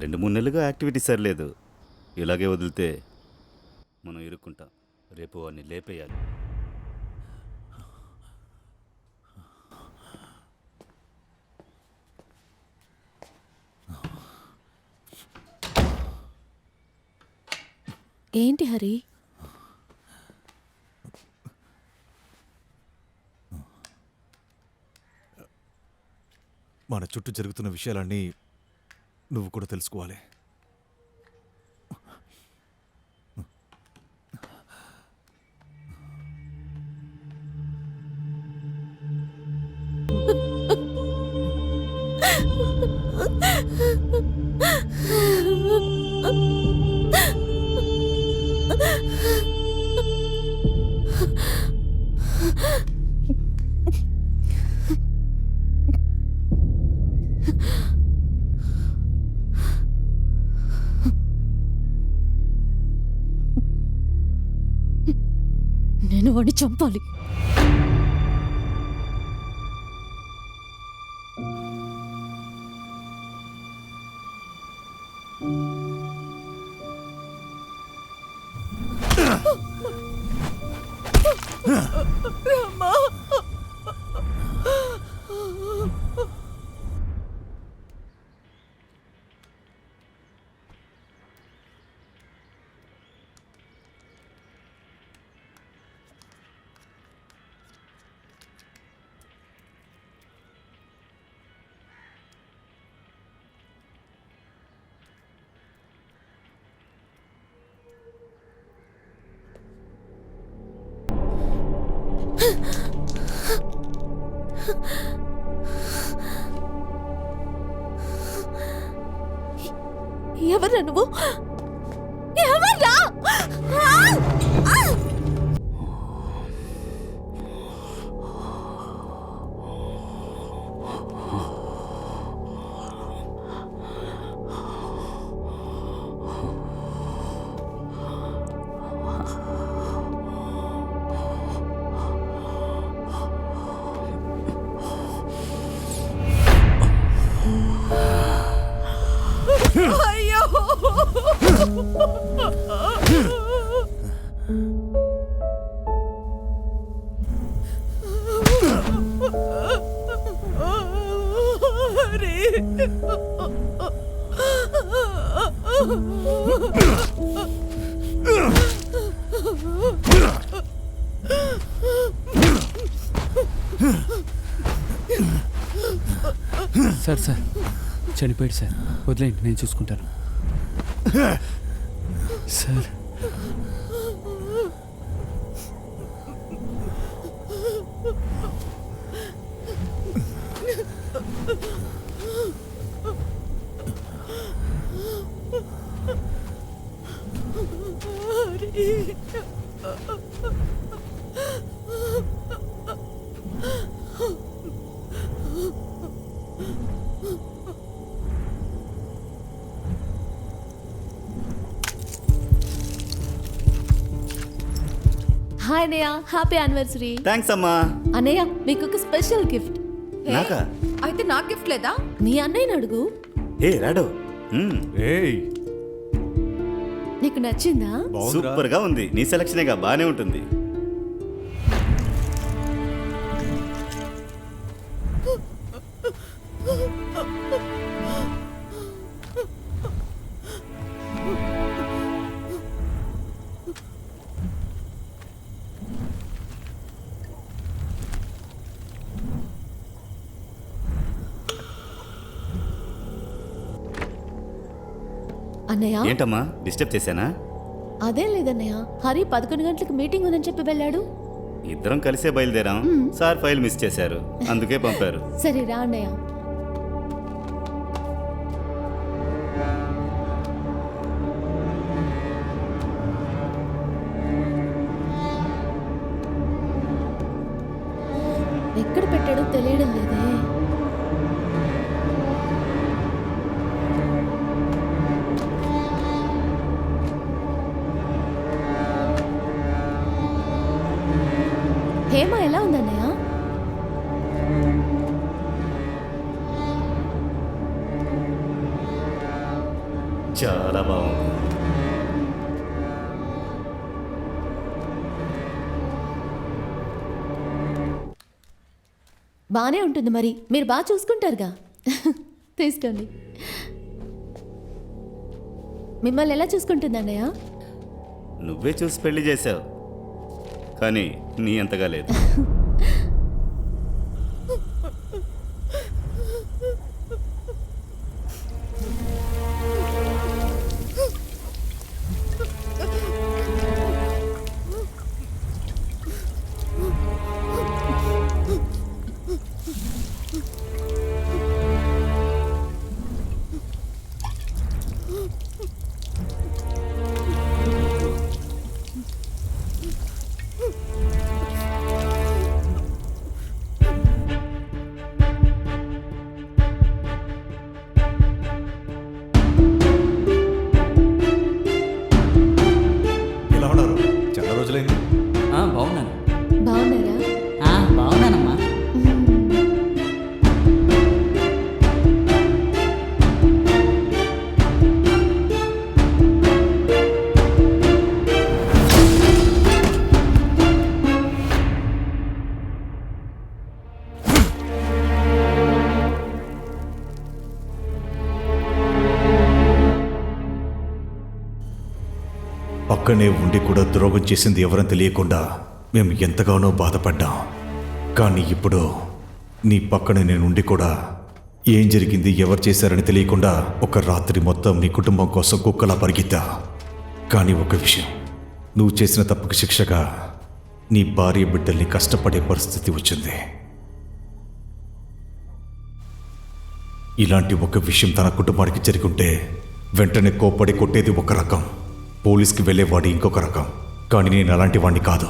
2-3 నెలలుగా యాక్టివిటీ సరిలేదు. ఇలాగే వదిలితే మనం ఇరుక్కుంటాం. రేపు వాడిని లేపేయాలి. ఏంటి హరి? మన చుట్టూ జరుగుతున్న విషయాలన్నీ నువ్వు కూడా తెలుసుకోవాలి. నేను వాడిని చంపాలి. ఎవర్రా నువ్వు? ఎవర్రా? సార్ సార్ చనిపోయాడు సార్. వదిలేండి, నేను చూసుకుంటాను సార్. హాయ్ అన్నయ్య, హ్యాపీ యానివర్సరీ. థ్యాంక్స్ అమ్మా. అన్నయ్య, మీకు ఒక స్పెషల్ గిఫ్ట్. నాకా? అయితే నాకు గిఫ్ట్ లేదా? మీ అన్నయ్యని అడుగు. ఏ రాడో, ఏయ్ నీకు నచ్చిందా? సూపర్ గా ఉంది. నీ సెలక్షనేగా, బానే ఉంటుంది. అన్నయ్య, ఏంటమ్మా, డిస్టర్బ్ చేశానా? అదేం లేదన్నయ్య. హరి 11 గంటలకు మీటింగ్ ఉందని చెప్పి వెళ్ళాడు. ఇద్దరం కలిసే బయలుదేరాం. సార్ ఫైల్ మిస్ చేశారు, అందుకే పంపారు. సరే రా అన్నయ్య. ఎక్కడ పెట్టాడో తెలియడం లేదే. హేమ ఎలా ఉందన్నయ్య? చాలా బాగుంది. బానే ఉంటుంది మరి, మీరు బాగా చూసుకుంటారుగా. తీసుకోండి. మిమ్మల్ని ఎలా చూసుకుంటుంది అన్నయ్య? నువ్వే చూసి పెళ్లి చేసావు, కానీ నీ అంతగా లేదు. ఎలా ఉన్నారు? చాలా రోజులైంది. బాగున్నాను. బాగున్నారా? బాగున్నానమ్మా. పక్కనే ఉండి కూడా ద్రోహం చేసింది ఎవరని తెలియకుండా మేము ఎంతగానో బాధపడ్డాం. కానీ ఇప్పుడు నీ పక్కన నేను ఉండి కూడా ఏం జరిగింది, ఎవరు చేశారని తెలియకుండా ఒక రాత్రి మొత్తం నీ కుటుంబం కోసం కుక్కలా పరిగెత్తా. కానీ ఒక విషయం, నువ్వు చేసిన తప్పుకు శిక్షగా నీ భార్య బిడ్డల్ని కష్టపడే పరిస్థితి వచ్చింది. ఇలాంటి ఒక విషయం తన కుటుంబానికి జరిగుంటే వెంటనే కోప్పడి కొట్టేది ఒక రకం, పోలీస్కి వెళ్ళేవాడు ఇంకొక రకం. కానీ నేను అలాంటి వాడిని కాదు.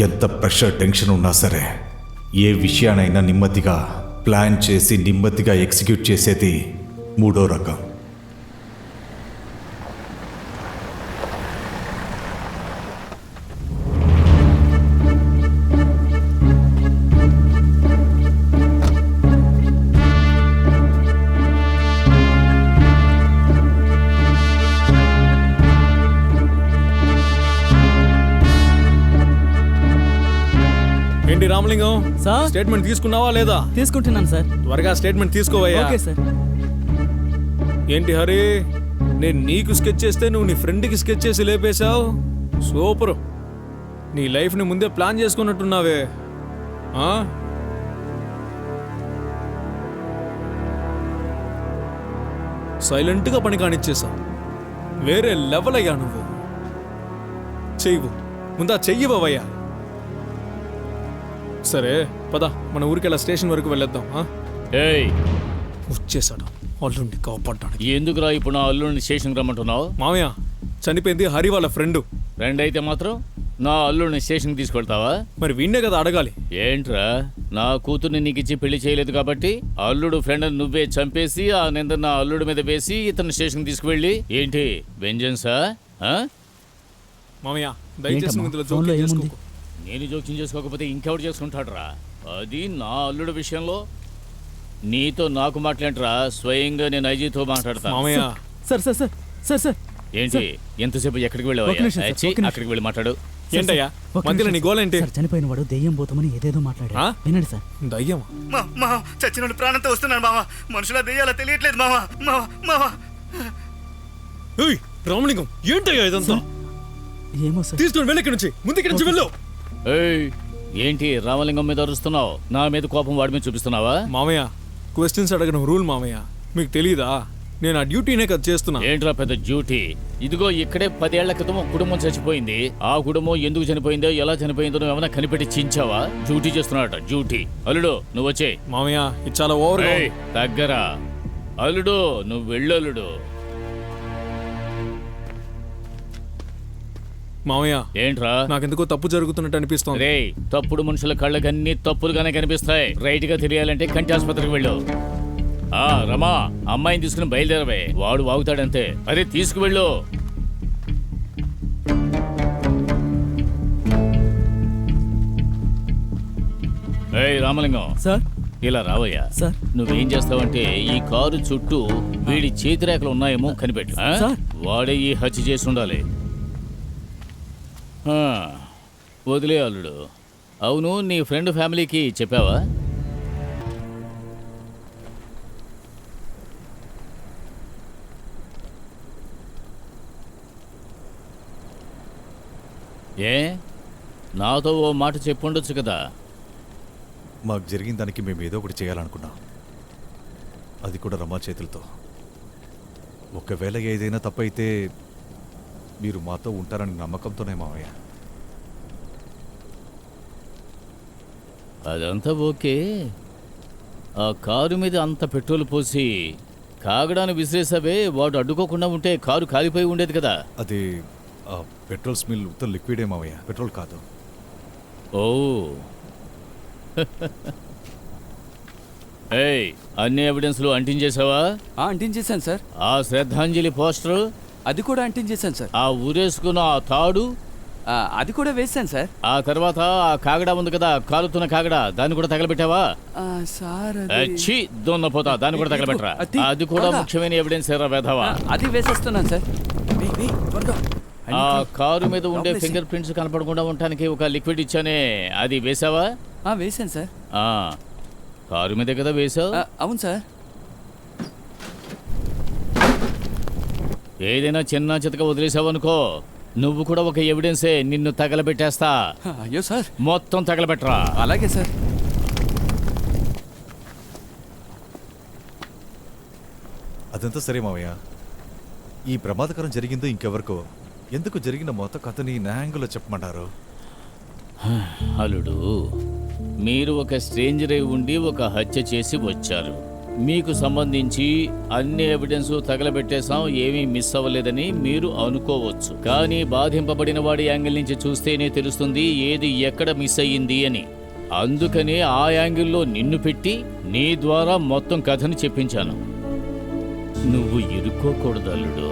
ఎంత ప్రెషర్, టెన్షన్ ఉన్నా సరే ఏ విషయానైనా నెమ్మదిగా ప్లాన్ చేసి నెమ్మదిగా ఎగ్జిక్యూట్ చేసేది మూడో రకం. ఏంటి రామలింగం, సార్? స్టేట్మెంట్ తీసుకున్నావా లేదా? తీసుకుంటున్నాను సార్. త్వరగా స్టేట్మెంట్ తీసుకోవయ్యా. Okay sir. ఏంటి హరి, నేను నీకు స్కెచ్ చేస్తే నువ్వు నీ ఫ్రెండ్కి స్కెచ్ చేసి లేపేశావు. సూపర్. నీ లైఫ్ని ముందే ప్లాన్ చేసుకున్నట్టున్నావే. సైలెంట్గా పని కానిచ్చేసావు. వేరే లెవెల్ అయ్యా నువ్వు. చెయ్యవు, ముందా చెయ్యవయ్యా. సరే పద, మన ఊరికెళ్ళా స్టేషన్ వరకు వెళ్ళొద్దాం. ఏయ్, వచ్చేసాడు అల్లుడిని కాపాడ్డానికి. ఎందుకురా ఇప్పుడు నా అల్లుడిని స్టేషన్కి రమ్మంటున్నావు? మామయ్య, చనిపోయింది హరి వాళ్ళ ఫ్రెండ్. ఫ్రెండ్ అయితే మాత్రం నా అల్లుడిని స్టేషన్కి తీసుకెళ్తావా? మరి వీణ్ణే కదా అడగాలి. ఏంట్రా, నా కూతుర్ని నీకు ఇచ్చి పెళ్లి చేయలేదు కాబట్టి అల్లుడు ఫ్రెండ్ నువ్వే చంపేసి ఆ నింద నా అల్లుడి మీద వేసి ఇతను స్టేషన్కి తీసుకువెళ్ళి ఏంటి వెంజన్సా? మామయ్య దయచేసి ఏంటమ్మా, ఇందులో ఫోన్లో జోక్యం ఏముంది? చేసుకోకు. నేను జోక్యం చేసుకోకపోతే ఇంకెవడు చేసుకుంటాడురా? అది నా అల్లుడు విషయంలో నీతో నాకు మాట్లాడరా? స్వయంగా నేను అజయ్తో మాట్లాడతాను. మామయ్య sir sir sir sir sir ఏంటి ఎంతసేపు ఎక్కడికి ఒక నిమిషం సార్, వెళ్ళావు? ఒక నిమిషం. అక్కడికి వెళ్ళి మాట్లాడు. ఏంటయ్యా మధ్యలో నీ గోలేంటి? సార్, చనిపోయిన వాడు దెయ్యం పోతామని ఏదేదో మాట్లాడాడు. వినండి సార్. దయ్యమా? చచ్చిన ప్రాణంతో వస్తున్నాను మామ. మనుషుల దెయ్యాలా తెలియట్లేదు మామ. మామ ఏయ్ రామలింగం, ఏంటయ్యా ఇదంతా? ఏమో సార్. తీసుకొని వెళ్ళి ఇక్కడి నుంచి, ముందు ఇక్కడి నుంచి వెళ్ళు. ఏయ్, ఏంటి రామలింగం మీద అరుస్తున్నావు? నా మీద కోపం వాడి మీద చూపిస్తున్నావా? మామయ్య, క్వశ్చన్స్ అడగడం రూల్ మామయ్య, మీకు తెలీదా? నేను ఆ డ్యూటీనే కదా చేస్తున్నా. ఏంట్రా పెద్ద డ్యూటీ? ఇదిగో ఇక్కడే 10 ఏళ్ల క్రితం ఒక కుటుంబం చచ్చిపోయింది. ఆ కుటుంబం ఎందుకు చనిపోయిందో, ఎలా చనిపోయిందో నువ్వు ఏమైనా కనిపెట్టి చించావా? Duty చేస్తున్నాడట, duty. అల్లుడు నువ్వు వచ్చే. మామయ్య, ఇది చాలా ఓవర్. దగ్గర అల్లుడు, నువ్వు వెళ్ళు అల్లుడు. మామయ్య, ఏంట్రా? నాకెందుకో తప్పు జరుగుతున్నట్టు అనిపిస్తోంది. రే, తప్పుడు మనుషుల కళ్ళకి అన్ని తప్పులుగానే కనిపిస్తాయి. రైట్ గా తెలియాలంటే కంటి ఆసుపత్రికి వెళ్ళు. రమా, అమ్మాయిని తీసుకుని బయలుదేరవే. వాడు వాగుతాడంతే. అరే తీసుకువెళ్ళు. ఏయ్ రామలింగం సార్, ఇలా రావయ్యా. సార్. నువ్వేం చేస్తావంటే ఈ కారు చుట్టూ వీడి చేతిరేఖలు ఉన్నాయేమో కనిపెట్టు. సార్. వాడే ఈ హత్య చేసి ఉండాలి. ఆ, వదిలే అల్లుడు. అవును, నీ ఫ్రెండ్ ఫ్యామిలీకి చెప్పావా? ఏ, నాతో ఓ మాట చెప్పుండొచ్చు కదా. మాకు జరిగిన దానికి మేము ఏదో ఒకటి చేయాలనుకున్నాం, అది కూడా రమా చేతులతో. ఒకవేళ ఏదైనా తప్పైతే మీరు మాతో ఉంటారని నమ్మకంతోనే మావయ్య. అదంతా ఓకే. ఆ కారు మీద అంత పెట్రోల్ పోసి కాగడాన్ని విసిరేసావే, వాడు అడ్డుకోకుండా ఉంటే కారు కాలిపోయి ఉండేది కదా. అది పెట్రోల్ స్మెల్ ఉత్త లిక్విడే మావయ్య, పెట్రోల్ కాదు. ఓ ఏయ్, అన్ని ఎవిడెన్స్లు అంటించేసావా? అంటించేశాను సార్. ఆ శ్రద్ధాంజలి పోస్టర్ అది కూడా అంటించేశాను సార్. ఆ ఊరేసుకున్న ఆ తాడు అది కూడా వేశాను సార్. ఆ తర్వాత ఆ కాగడా ఉంది కదా, కాలుతున్న కాగడా, దాన్ని కూడా తగలబెట్టావా? సార్ ఛీ, దొన్నపోతా, దాన్ని కూడా తగలబెట్టరా. అది కూడా ముఖ్యమైన ఎవిడెన్స్ ఏరా వేధవా. అది వేసేస్తున్నాను సార్. ఆ కారు మీద ఉండే ఫింగర్ ప్రింట్స్ కనపడకుండా ఉండటానికి ఒక లిక్విడ్ ఇచ్చానే, అది వేసావా? వేశాను సార్. కారు మీదే కదా వేసావు? అవును సార్. ఏదైనా చిన్న చితక వదిలేసావనుకో, నువ్వు కూడా ఒక ఎవిడెన్సే, నిన్ను తగలబెట్టేస్తా. అయ్యో సార్, మొత్తం తగలబెట్టరా. అలాగే సార్. అదంతా సరే మావయ్య, ఈ ప్రమాదకరం జరిగిందో ఇంకెవరికో, ఎందుకు జరిగిన మొత్తం కథని న్యాయంగా చెప్పమంటారు? అల్లుడు, మీరు ఒక స్ట్రేంజర్ అయి ఉండి ఒక హత్య చేసి వచ్చారు. మీకు సంబంధించి అన్ని ఎవిడెన్స్ తగలబెట్టేశాం, ఏమీ మిస్ అవ్వలేదని మీరు అనుకోవచ్చు. కానీ బాధింపబడిన వాడి యాంగిల్ నుంచి చూస్తేనే తెలుస్తుంది ఏది ఎక్కడ మిస్ అయ్యింది అని. అందుకనే ఆ యాంగిల్లో నిన్ను పెట్టి నీ ద్వారా మొత్తం కథని చెప్పించాను. నువ్వు ఇరుక్కోకూడదు అల్లుడు.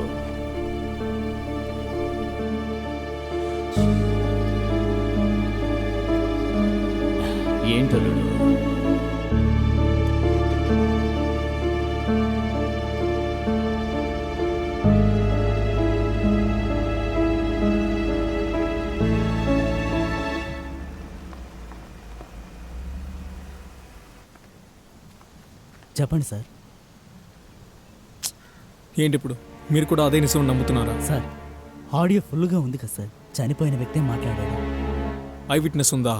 ఏంటల్లుడు? చెప్పండి సార్. ఏంటి ఇప్పుడు మీరు కూడా అదే నిజం నమ్ముతున్నారా? సార్, ఆడియో ఫుల్గా ఉంది కదా సార్, చనిపోయిన వ్యక్తే మాట్లాడాడు. ఐ విట్నెస్ ఉందా?